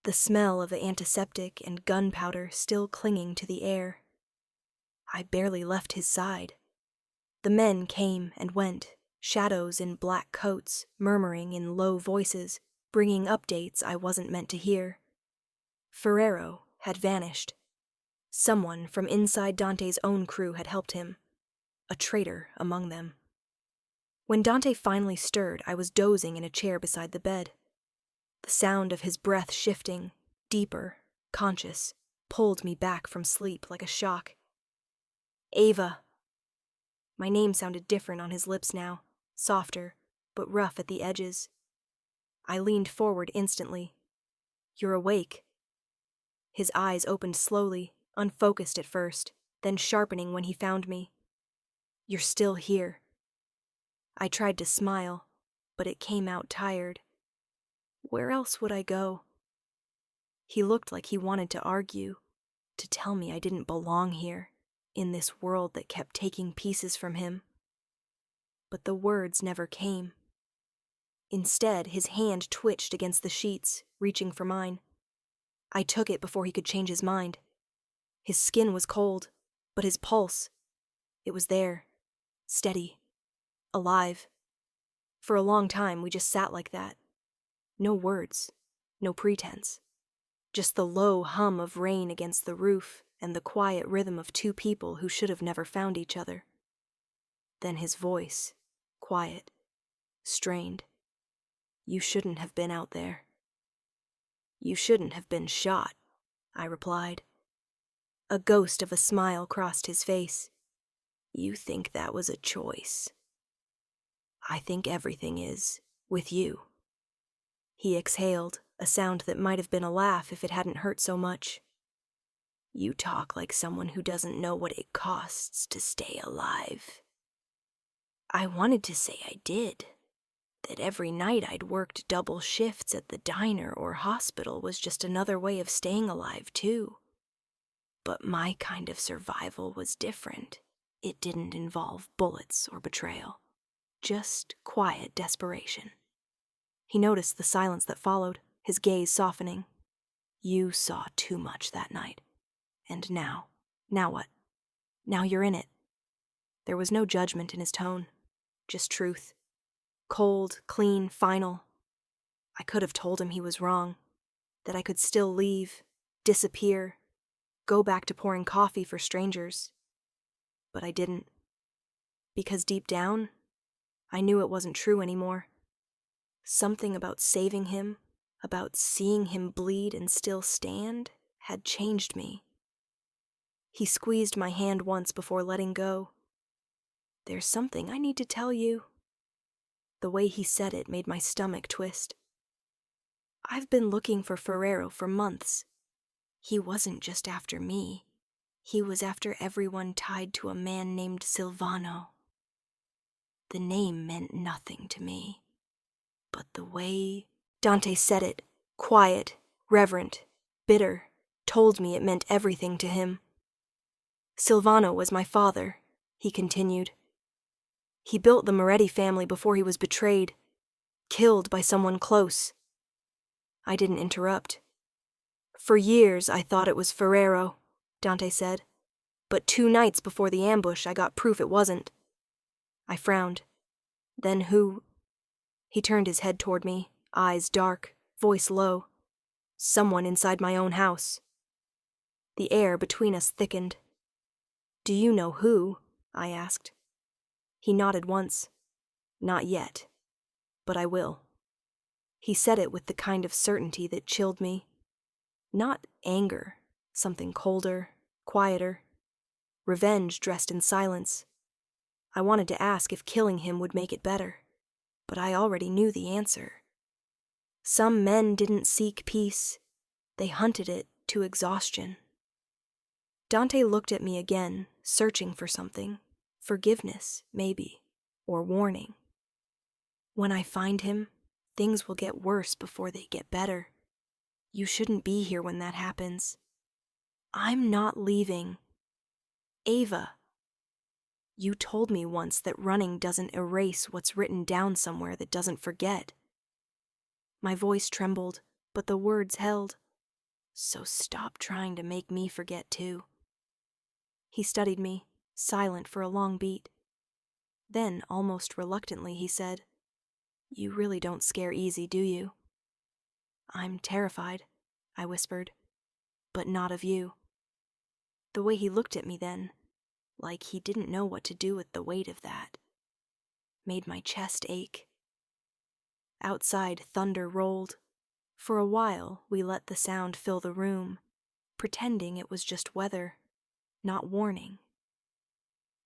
the smell of the antiseptic and gunpowder still clinging to the air. I barely left his side. The men came and went, shadows in black coats, murmuring in low voices, bringing updates I wasn't meant to hear. Ferrero had vanished. Someone from inside Dante's own crew had helped him, a traitor among them. When Dante finally stirred, I was dozing in a chair beside the bed. The sound of his breath shifting, deeper, conscious, pulled me back from sleep like a shock. "Ava." My name sounded different on his lips now, softer, but rough at the edges. I leaned forward instantly. "You're awake." His eyes opened slowly, unfocused at first, then sharpening when he found me. "You're still here." I tried to smile, but it came out tired. Where else would I go? He looked like he wanted to argue, to tell me I didn't belong here, in this world that kept taking pieces from him. But the words never came. Instead, his hand twitched against the sheets, reaching for mine. I took it before he could change his mind. His skin was cold, but his pulse, it was there, steady, alive. For a long time, we just sat like that. No words, no pretense. Just the low hum of rain against the roof and the quiet rhythm of two people who should have never found each other. Then his voice, quiet, strained. "You shouldn't have been out there." "You shouldn't have been shot," I replied. A ghost of a smile crossed his face. "You think that was a choice." "I think everything is, with you." He exhaled, a sound that might have been a laugh if it hadn't hurt so much. "You talk like someone who doesn't know what it costs to stay alive." I wanted to say I did, that every night I'd worked double shifts at the diner or hospital was just another way of staying alive too. But my kind of survival was different. It didn't involve bullets or betrayal, just quiet desperation. He noticed the silence that followed, his gaze softening. You saw too much that night. And now what? Now you're in it. There was no judgment in his tone, just truth. Cold, clean, final. I could have told him he was wrong, that I could still leave, disappear, go back to pouring coffee for strangers. But I didn't. Because deep down, I knew it wasn't true anymore. Something about saving him, about seeing him bleed and still stand, had changed me. He squeezed my hand once before letting go. There's something I need to tell you. The way he said it made my stomach twist. I've been looking for Ferrero for months. He wasn't just after me. He was after everyone tied to a man named Silvano. The name meant nothing to me. But the way Dante said it, quiet, reverent, bitter, told me it meant everything to him. Silvano was my father, he continued. He built the Moretti family before he was betrayed, killed by someone close. I didn't interrupt. For years I thought it was Ferrero, Dante said, but 2 nights before the ambush I got proof it wasn't. I frowned. Then who? He turned his head toward me, eyes dark, voice low. Someone inside my own house. The air between us thickened. Do you know who? I asked. He nodded once. Not yet. But I will. He said it with the kind of certainty that chilled me. Not anger, something colder, quieter. Revenge dressed in silence. I wanted to ask if killing him would make it better, but I already knew the answer. Some men didn't seek peace. They hunted it to exhaustion. Dante looked at me again, searching for something. Forgiveness, maybe, or warning. When I find him, things will get worse before they get better. You shouldn't be here when that happens. I'm not leaving. Ava. You told me once that running doesn't erase what's written down somewhere that doesn't forget. My voice trembled, but the words held. So stop trying to make me forget too. He studied me, silent for a long beat. Then, almost reluctantly, he said, You really don't scare easy, do you? I'm terrified, I whispered, but not of you. The way he looked at me then, like he didn't know what to do with the weight of that, made my chest ache. Outside, thunder rolled. For a while, we let the sound fill the room, pretending it was just weather, not warning.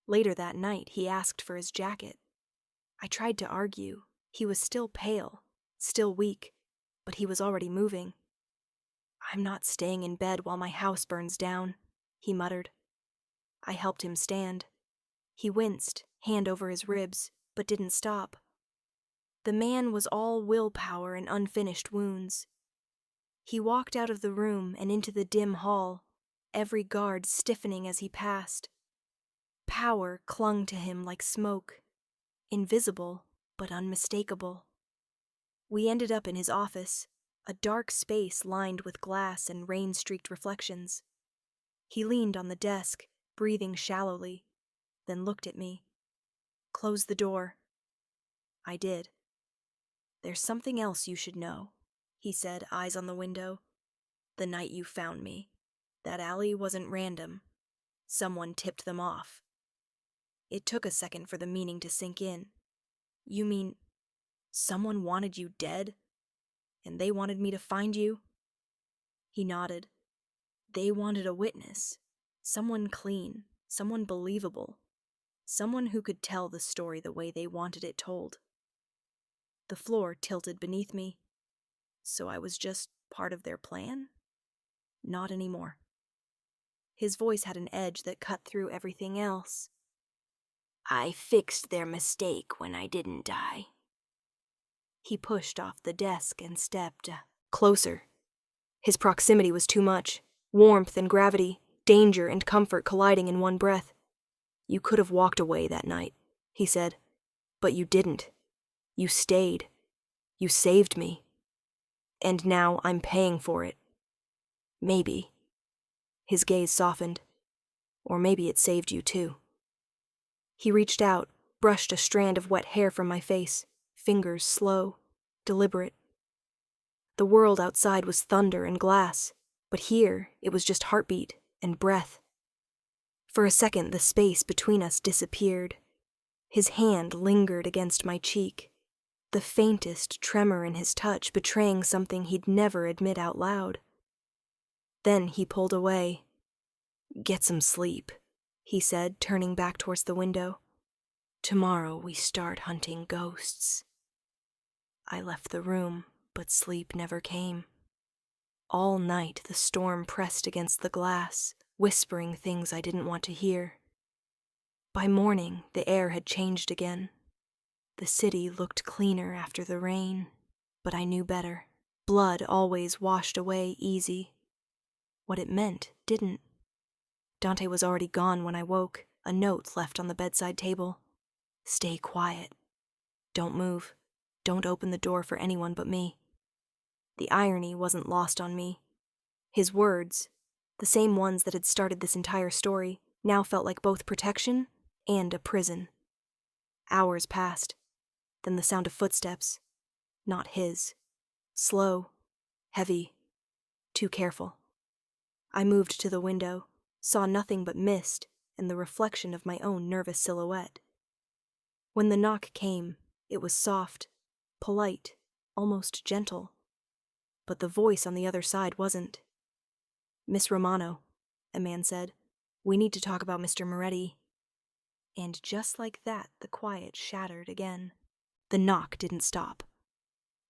Later that night, he asked for his jacket. I tried to argue. He was still pale, still weak, but he was already moving. I'm not staying in bed while my house burns down, he muttered. I helped him stand. He winced, hand over his ribs, but didn't stop. The man was all willpower and unfinished wounds. He walked out of the room and into the dim hall, every guard stiffening as he passed. Power clung to him like smoke, invisible but unmistakable. We ended up in his office, a dark space lined with glass and rain-streaked reflections. He leaned on the desk, breathing shallowly, then looked at me. Close the door. I did. There's something else you should know, he said, eyes on the window. The night you found me, that alley wasn't random. Someone tipped them off. It took a second for the meaning to sink in. You mean, someone wanted you dead? And they wanted me to find you? He nodded. They wanted a witness. Someone clean, someone believable. Someone who could tell the story the way they wanted it told. The floor tilted beneath me. So I was just part of their plan? Not anymore. His voice had an edge that cut through everything else. I fixed their mistake when I didn't die. He pushed off the desk and stepped closer. His proximity was too much. Warmth and gravity, danger and comfort colliding in one breath. You could have walked away that night, he said. But you didn't. You stayed. You saved me. And now I'm paying for it. Maybe. His gaze softened. Or maybe it saved you too. He reached out, brushed a strand of wet hair from my face, fingers slow, deliberate. The world outside was thunder and glass, but here it was just heartbeat and breath. For a second, the space between us disappeared. His hand lingered against my cheek, the faintest tremor in his touch betraying something he'd never admit out loud. Then he pulled away. "Get some sleep," he said, turning back towards the window. "Tomorrow we start hunting ghosts." I left the room, but sleep never came. All night the storm pressed against the glass, whispering things I didn't want to hear. By morning, the air had changed again. The city looked cleaner after the rain, but I knew better. Blood always washed away easy. What it meant didn't. Dante was already gone when I woke, a note left on the bedside table. "Stay quiet. Don't move. Don't open the door for anyone but me." The irony wasn't lost on me. His words, the same ones that had started this entire story, now felt like both protection and a prison. Hours passed, then the sound of footsteps. Not his. Slow, heavy, too careful. I moved to the window, saw nothing but mist and the reflection of my own nervous silhouette. When the knock came, it was soft, polite, almost gentle. But the voice on the other side wasn't. "Miss Romano," a man said, "we need to talk about Mr. Moretti." And just like that, the quiet shattered again. The knock didn't stop.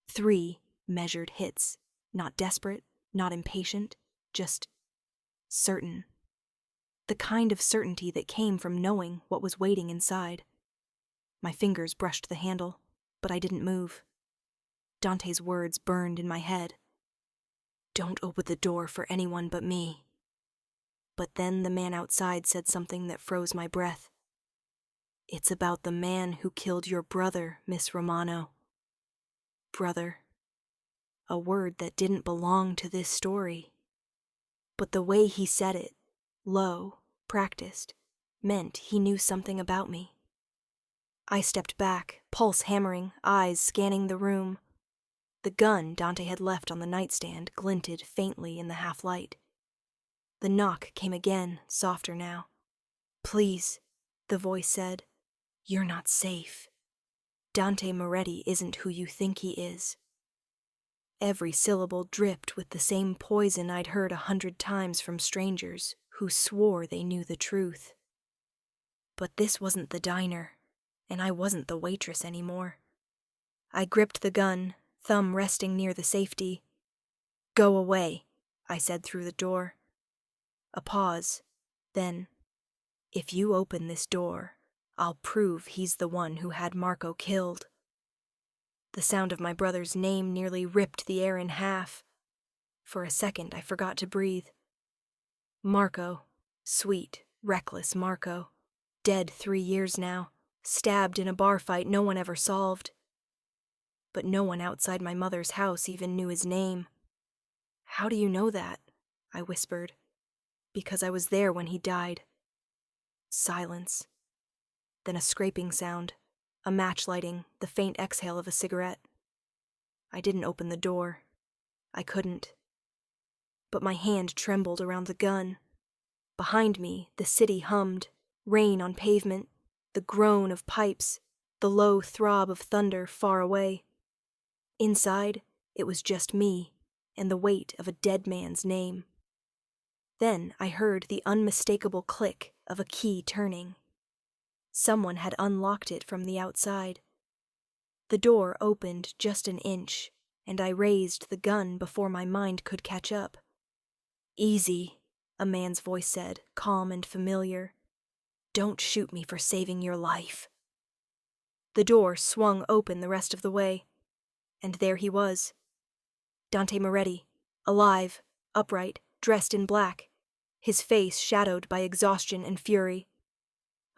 3 measured hits, not desperate, not impatient, just certain. The kind of certainty that came from knowing what was waiting inside. My fingers brushed the handle, but I didn't move. Dante's words burned in my head. "Don't open the door for anyone but me." But then the man outside said something that froze my breath. "It's about the man who killed your brother, Miss Romano." Brother. A word that didn't belong to this story. But the way he said it, low, practiced, meant he knew something about me. I stepped back, pulse hammering, eyes scanning the room. The gun Dante had left on the nightstand glinted faintly in the half-light. The knock came again, softer now. "Please," the voice said, "you're not safe. Dante Moretti isn't who you think he is." Every syllable dripped with the same poison I'd heard 100 times from strangers who swore they knew the truth. But this wasn't the diner, and I wasn't the waitress anymore. I gripped the gun, thumb resting near the safety. "Go away," I said through the door. A pause, then, "If you open this door, I'll prove he's the one who had Marco killed." The sound of my brother's name nearly ripped the air in half. For a second, I forgot to breathe. Marco, sweet, reckless Marco, dead 3 years now, stabbed in a bar fight no one ever solved. But no one outside my mother's house even knew his name. "How do you know that?" I whispered. "Because I was there when he died." Silence. Then a scraping sound, a match lighting, the faint exhale of a cigarette. I didn't open the door. I couldn't. But my hand trembled around the gun. Behind me, the city hummed, rain on pavement, the groan of pipes, the low throb of thunder far away. Inside, it was just me and the weight of a dead man's name. Then I heard the unmistakable click of a key turning. Someone had unlocked it from the outside. The door opened just an inch, and I raised the gun before my mind could catch up. "Easy," a man's voice said, calm and familiar. "Don't shoot me for saving your life." The door swung open the rest of the way, and there he was. Dante Moretti, alive, upright, dressed in black, his face shadowed by exhaustion and fury.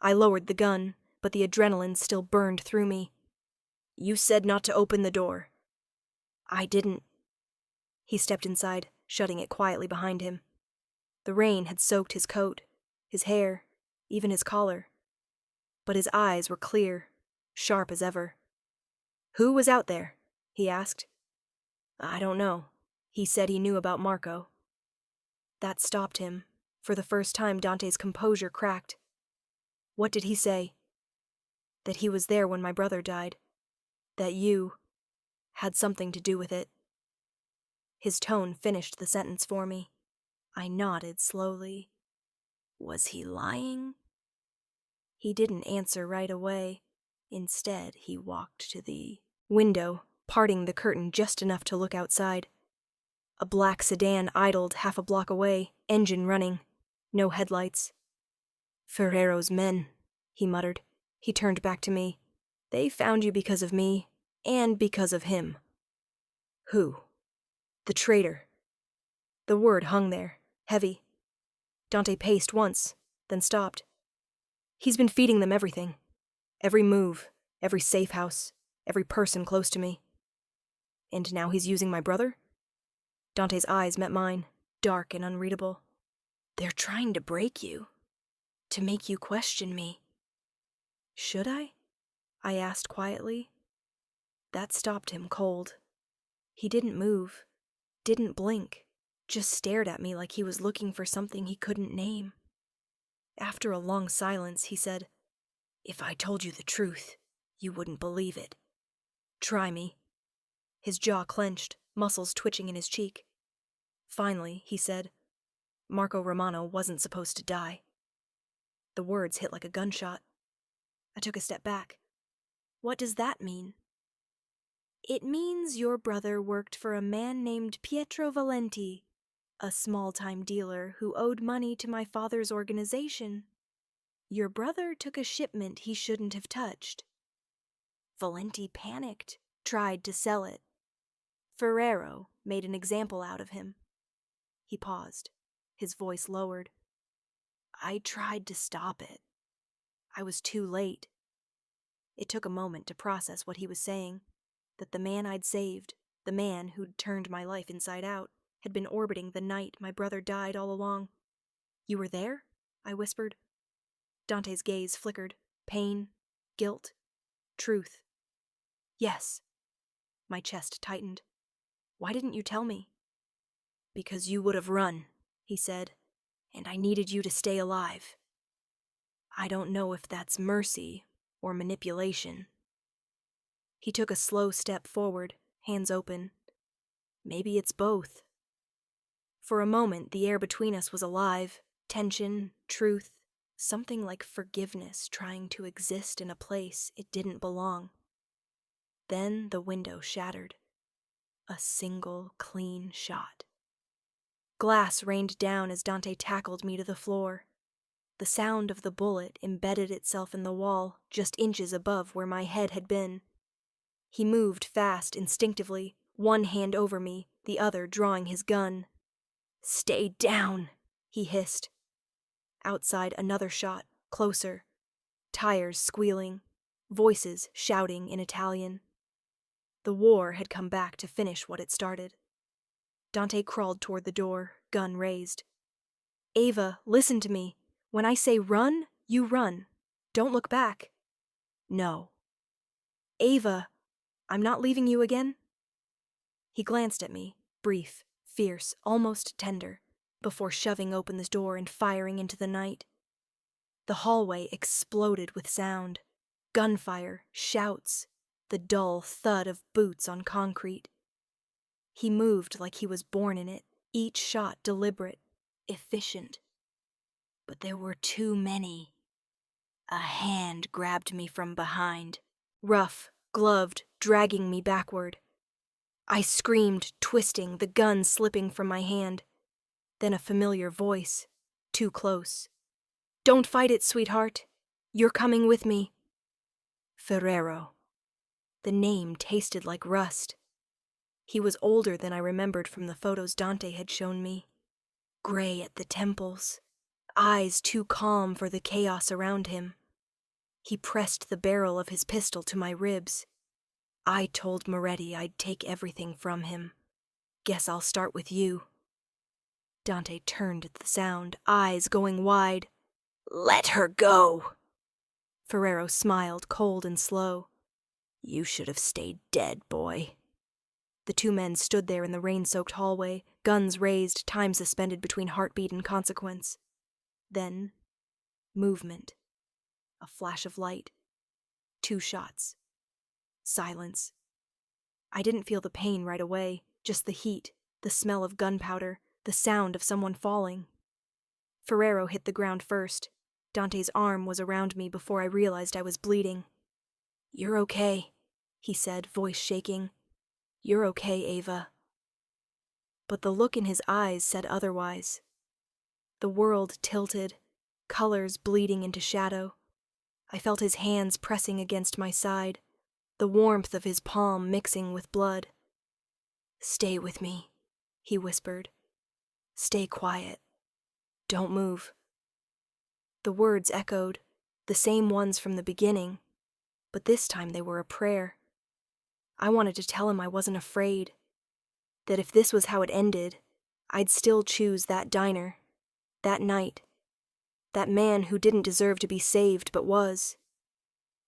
I lowered the gun, but the adrenaline still burned through me. "You said not to open the door," I didn't. He stepped inside, shutting it quietly behind him. The rain had soaked his coat, his hair, even his collar. But his eyes were clear, sharp as ever. "Who was out there?" he asked. "I don't know. He said he knew about Marco." That stopped him. For the first time, Dante's composure cracked. "What did he say?" "That he was there when my brother died. That you had something to do with it." His tone finished the sentence for me. I nodded slowly. Was he lying? He didn't answer right away. Instead, he walked to the window, parting the curtain just enough to look outside. A black sedan idled half a block away, engine running. No headlights. "Ferrero's men," he muttered. He turned back to me. "They found you because of me, and because of him." "Who?" "The traitor." The word hung there, heavy. Dante paced once, then stopped. "He's been feeding them everything. Every move, every safe house, every person close to me." "And now he's using my brother?" Dante's eyes met mine, dark and unreadable. "They're trying to break you. To make you question me." "Should I?" I asked quietly. That stopped him cold. He didn't move, didn't blink, just stared at me like he was looking for something he couldn't name. After a long silence, he said, "If I told you the truth, you wouldn't believe it. Try me." His jaw clenched, muscles twitching in his cheek. Finally, he said, "Marco Romano wasn't supposed to die." The words hit like a gunshot. I took a step back. "What does that mean?" "It means your brother worked for a man named Pietro Valenti, a small-time dealer who owed money to my father's organization. Your brother took a shipment he shouldn't have touched. Valenti panicked, tried to sell it. Ferrero made an example out of him." He paused, his voice lowered. "I tried to stop it. I was too late." It took a moment to process what he was saying, that the man I'd saved, the man who'd turned my life inside out, had been orbiting the night my brother died all along. "You were there?" I whispered. Dante's gaze flickered. Pain, guilt, truth. "Yes." My chest tightened. "Why didn't you tell me?" "Because you would have run," he said, "and I needed you to stay alive. I don't know if that's mercy or manipulation." He took a slow step forward, hands open. "Maybe it's both." For a moment, the air between us was alive. Tension, truth, something like forgiveness trying to exist in a place it didn't belong. Then the window shattered. A single, clean shot. Glass rained down as Dante tackled me to the floor. The sound of the bullet embedded itself in the wall, just inches above where my head had been. He moved fast, instinctively, one hand over me, the other drawing his gun. "Stay down," he hissed. Outside, another shot, closer. Tires squealing, voices shouting in Italian. The war had come back to finish what it started. Dante crawled toward the door, gun raised. "Ava, listen to me. When I say run, you run. Don't look back." "No." "Ava, I'm not leaving you again?" He glanced at me, brief, fierce, almost tender, before shoving open the door and firing into the night. The hallway exploded with sound. Gunfire, shouts, the dull thud of boots on concrete. He moved like he was born in it, each shot deliberate, efficient. But there were too many. A hand grabbed me from behind, rough, gloved, dragging me backward. I screamed, twisting, the gun slipping from my hand. Then a familiar voice, too close. "Don't fight it, sweetheart. You're coming with me." Ferrero. The name tasted like rust. He was older than I remembered from the photos Dante had shown me. Gray at the temples, eyes too calm for the chaos around him. He pressed the barrel of his pistol to my ribs. I told Moretti I'd take everything from him. Guess I'll start with you. Dante turned at the sound, eyes going wide. Let her go! Ferrero smiled, cold and slow. You should have stayed dead, boy. The two men stood there in the rain-soaked hallway, guns raised, time suspended between heartbeat and consequence. Then, movement. A flash of light. 2 shots. Silence. I didn't feel the pain right away, just the heat, the smell of gunpowder, the sound of someone falling. Ferrero hit the ground first. Dante's arm was around me before I realized I was bleeding. You're okay, he said, voice shaking. You're okay, Ava. But the look in his eyes said otherwise. The world tilted, colors bleeding into shadow. I felt his hands pressing against my side, the warmth of his palm mixing with blood. Stay with me, he whispered. Stay quiet. Don't move. The words echoed, the same ones from the beginning, but this time they were a prayer. I wanted to tell him I wasn't afraid, that if this was how it ended, I'd still choose that diner, that night, that man who didn't deserve to be saved but was.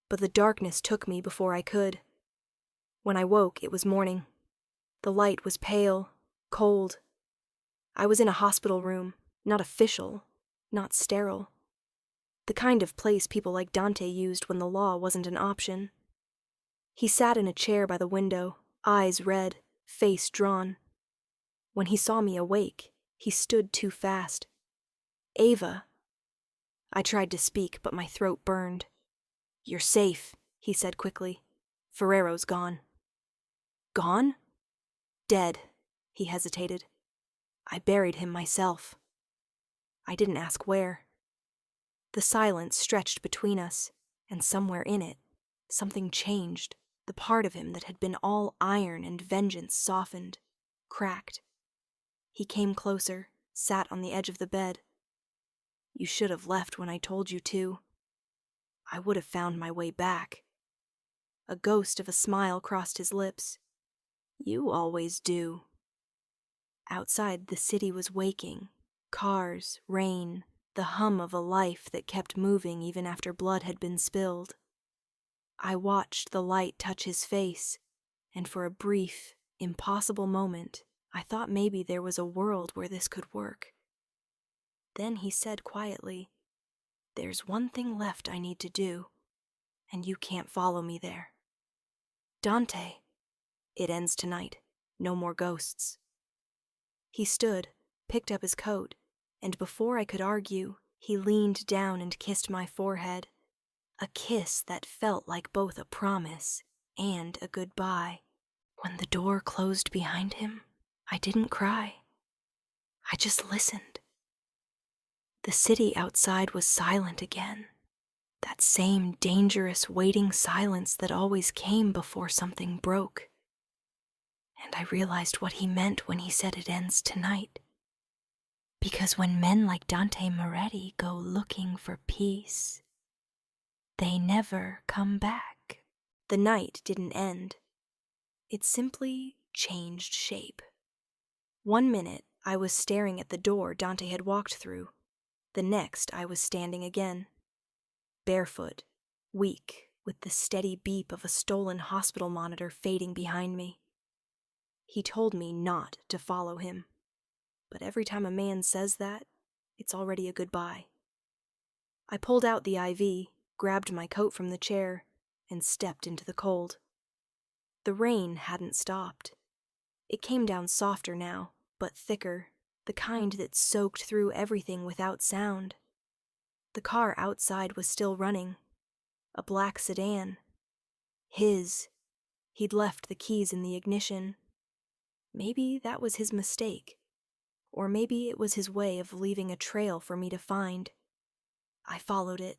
But the darkness took me before I could. When I woke, it was morning. The light was pale, cold. I was in a hospital room, not official, not sterile. The kind of place people like Dante used when the law wasn't an option. He sat in a chair by the window, eyes red, face drawn. When he saw me awake, he stood too fast. Ava. I tried to speak, but my throat burned. You're safe, he said quickly. Ferrero's gone. Gone? Dead, he hesitated. I buried him myself. I didn't ask where. The silence stretched between us, and somewhere in it, something changed. The part of him that had been all iron and vengeance softened, cracked. He came closer, sat on the edge of the bed. You should have left when I told you to. I would have found my way back. A ghost of a smile crossed his lips. You always do. Outside, the city was waking. Cars, rain, the hum of a life that kept moving even after blood had been spilled. I watched the light touch his face, and for a brief, impossible moment, I thought maybe there was a world where this could work. Then he said quietly, There's one thing left I need to do, and you can't follow me there. Dante. It ends tonight. No more ghosts. He stood, picked up his coat, and before I could argue, he leaned down and kissed my forehead. A kiss that felt like both a promise and a goodbye. When the door closed behind him, I didn't cry. I just listened. The city outside was silent again. That same dangerous waiting silence that always came before something broke. And I realized what he meant when he said it ends tonight. Because when men like Dante Moretti go looking for peace, they never come back. The night didn't end. It simply changed shape. 1 minute, I was staring at the door Dante had walked through. The next, I was standing again. Barefoot, weak, with the steady beep of a stolen hospital monitor fading behind me. He told me not to follow him. But every time a man says that, it's already a goodbye. I pulled out the IV, grabbed my coat from the chair, and stepped into the cold. The rain hadn't stopped. It came down softer now, but thicker, the kind that soaked through everything without sound. The car outside was still running. A black sedan. His. He'd left the keys in the ignition. Maybe that was his mistake. Or maybe it was his way of leaving a trail for me to find. I followed it.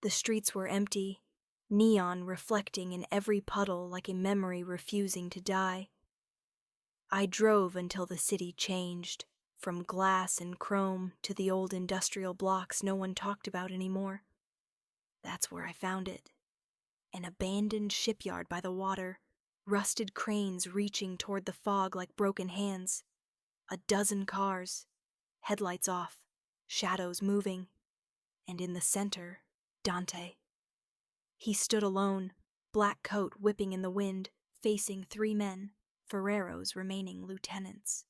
The streets were empty, neon reflecting in every puddle like a memory refusing to die. I drove until the city changed, from glass and chrome to the old industrial blocks no one talked about anymore. That's where I found it. An abandoned shipyard by the water, rusted cranes reaching toward the fog like broken hands, a dozen cars, headlights off, shadows moving, and in the center, Dante. He stood alone, black coat whipping in the wind, facing 3 men, Ferrero's remaining lieutenants.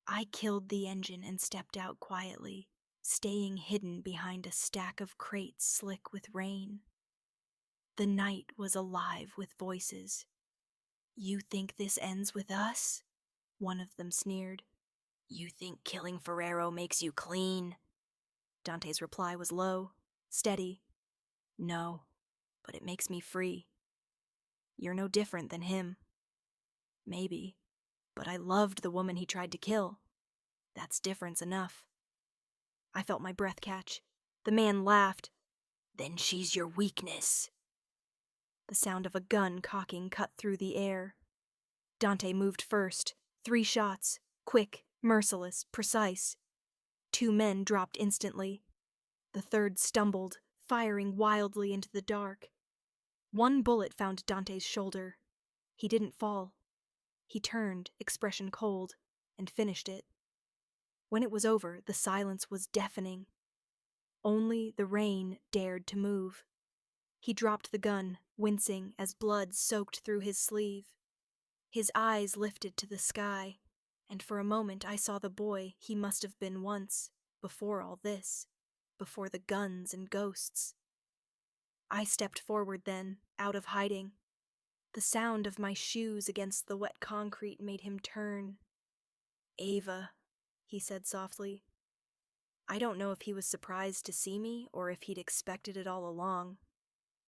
I killed the engine and stepped out quietly, staying hidden behind a stack of crates slick with rain. The night was alive with voices. "You think this ends with us?" one of them sneered. "You think killing Ferrero makes you clean?" Dante's reply was low, steady. "No, but it makes me free. You're no different than him." "Maybe, but I loved the woman he tried to kill. That's difference enough." I felt my breath catch. The man laughed. "Then she's your weakness." The sound of a gun cocking cut through the air. Dante moved first. 3 shots, quick, merciless, precise. 2 men dropped instantly. The third stumbled, firing wildly into the dark. 1 bullet found Dante's shoulder. He didn't fall. He turned, expression cold, and finished it. When it was over, the silence was deafening. Only the rain dared to move. He dropped the gun, wincing as blood soaked through his sleeve. His eyes lifted to the sky, and for a moment I saw the boy he must have been once, before all this, before the guns and ghosts. I stepped forward then, out of hiding. The sound of my shoes against the wet concrete made him turn. "Ava," he said softly. I don't know if he was surprised to see me or if he'd expected it all along.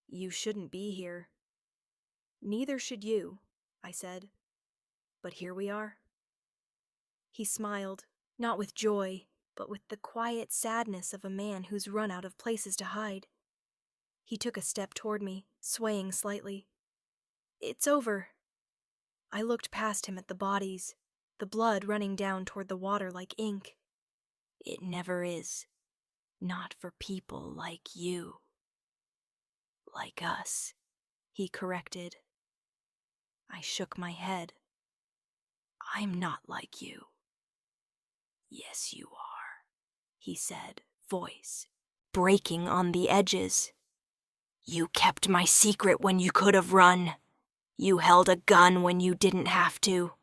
"You shouldn't be here." "Neither should you," I said. "But here we are." He smiled, not with joy, but with the quiet sadness of a man who's run out of places to hide. He took a step toward me, swaying slightly. "It's over." I looked past him at the bodies, the blood running down toward the water like ink. "It never is. Not for people like you." "Like us," he corrected. I shook my head. "I'm not like you." "Yes, you are," he said, voice breaking on the edges. "You kept my secret when you could have run. You held a gun when you didn't have to.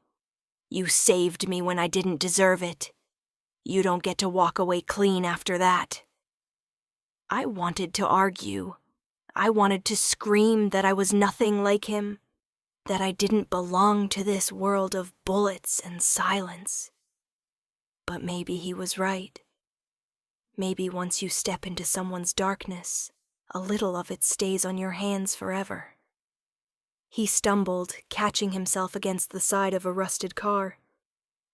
You saved me when I didn't deserve it. You don't get to walk away clean after that." I wanted to argue. I wanted to scream that I was nothing like him, that I didn't belong to this world of bullets and silence. But maybe he was right. Maybe once you step into someone's darkness, a little of it stays on your hands forever. He stumbled, catching himself against the side of a rusted car.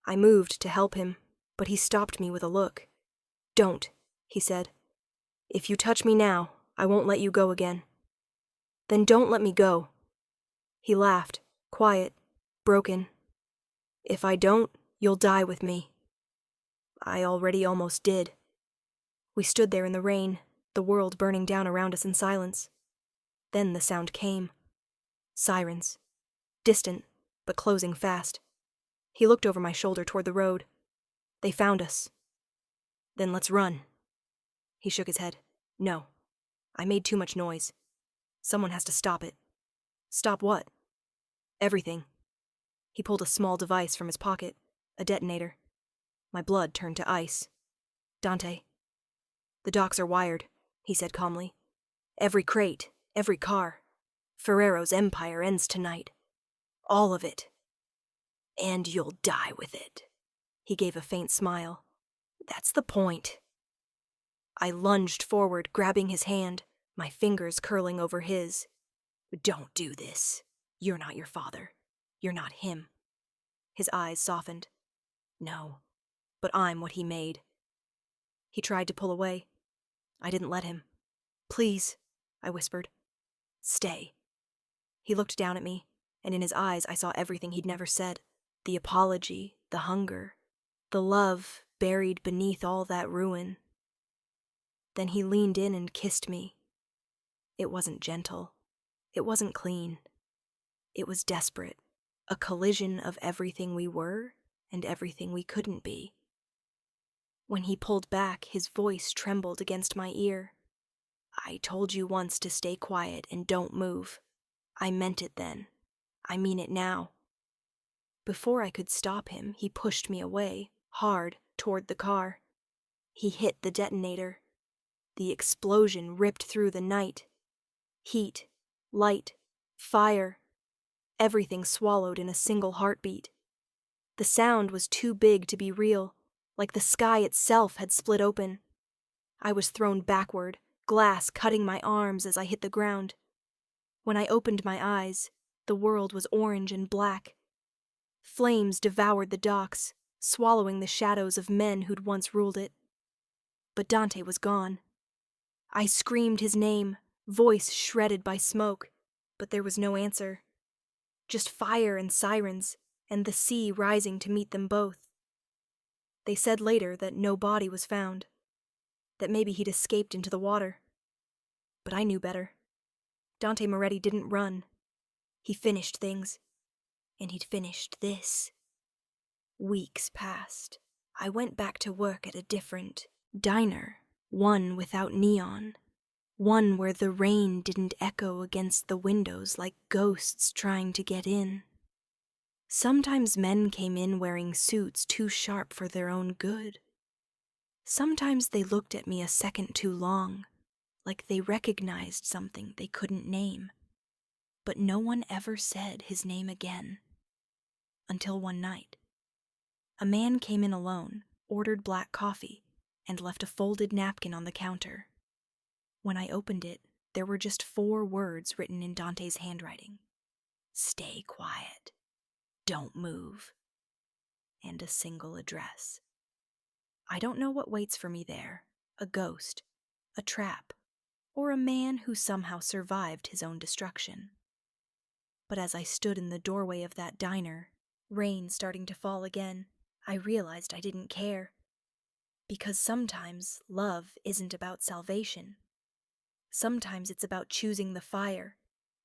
I moved to help him, but he stopped me with a look. "Don't," he said. "If you touch me now, I won't let you go again." "Then don't let me go." He laughed, quiet, broken. "If I don't, you'll die with me." I already almost did. We stood there in the rain, the world burning down around us in silence. Then the sound came. Sirens. Distant, but closing fast. He looked over my shoulder toward the road. "They found us." "Then let's run." He shook his head. "No. I made too much noise. Someone has to stop it." "Stop what?" "Everything." He pulled a small device from his pocket, a detonator. My blood turned to ice. "Dante." "The docks are wired," he said calmly. "Every crate, every car. Ferrero's empire ends tonight. All of it. And you'll die with it." He gave a faint smile. "That's the point." I lunged forward, grabbing his hand, my fingers curling over his. "Don't do this. You're not your father. You're not him." His eyes softened. "No, but I'm what he made." He tried to pull away. I didn't let him. "Please," I whispered. "Stay." He looked down at me, and in his eyes I saw everything he'd never said. The apology, the hunger, the love buried beneath all that ruin. Then he leaned in and kissed me. It wasn't gentle. It wasn't clean. It was desperate, a collision of everything we were and everything we couldn't be. When he pulled back, his voice trembled against my ear. "I told you once to stay quiet and don't move. I meant it then. I mean it now." Before I could stop him, he pushed me away, hard, toward the car. He hit the detonator. The explosion ripped through the night. Heat, light, fire, everything swallowed in a single heartbeat. The sound was too big to be real, like the sky itself had split open. I was thrown backward, glass cutting my arms as I hit the ground. When I opened my eyes, the world was orange and black. Flames devoured the docks, swallowing the shadows of men who'd once ruled it. But Dante was gone. I screamed his name, voice shredded by smoke, but there was no answer. Just fire and sirens, and the sea rising to meet them both. They said later that no body was found, that maybe he'd escaped into the water. But I knew better. Dante Moretti didn't run. He finished things. And he'd finished this. Weeks passed. I went back to work at a different diner, one without neon, one where the rain didn't echo against the windows like ghosts trying to get in. Sometimes men came in wearing suits too sharp for their own good. Sometimes they looked at me a second too long, like they recognized something they couldn't name. But no one ever said his name again. Until one night. A man came in alone, ordered black coffee, and left a folded napkin on the counter. When I opened it, there were just 4 words written in Dante's handwriting. "Stay quiet. Don't move." And a single address. I don't know what waits for me there, a ghost, a trap, or a man who somehow survived his own destruction. But as I stood in the doorway of that diner, rain starting to fall again, I realized I didn't care. Because sometimes love isn't about salvation. Sometimes it's about choosing the fire,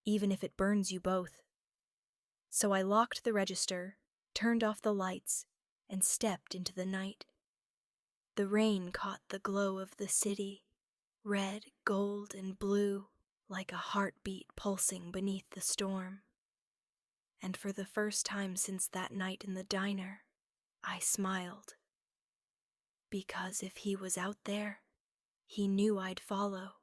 even if it burns you both. So I locked the register, turned off the lights, and stepped into the night. The rain caught the glow of the city, red, gold, and blue, like a heartbeat pulsing beneath the storm. And for the first time since that night in the diner, I smiled. Because if he was out there, he knew I'd follow.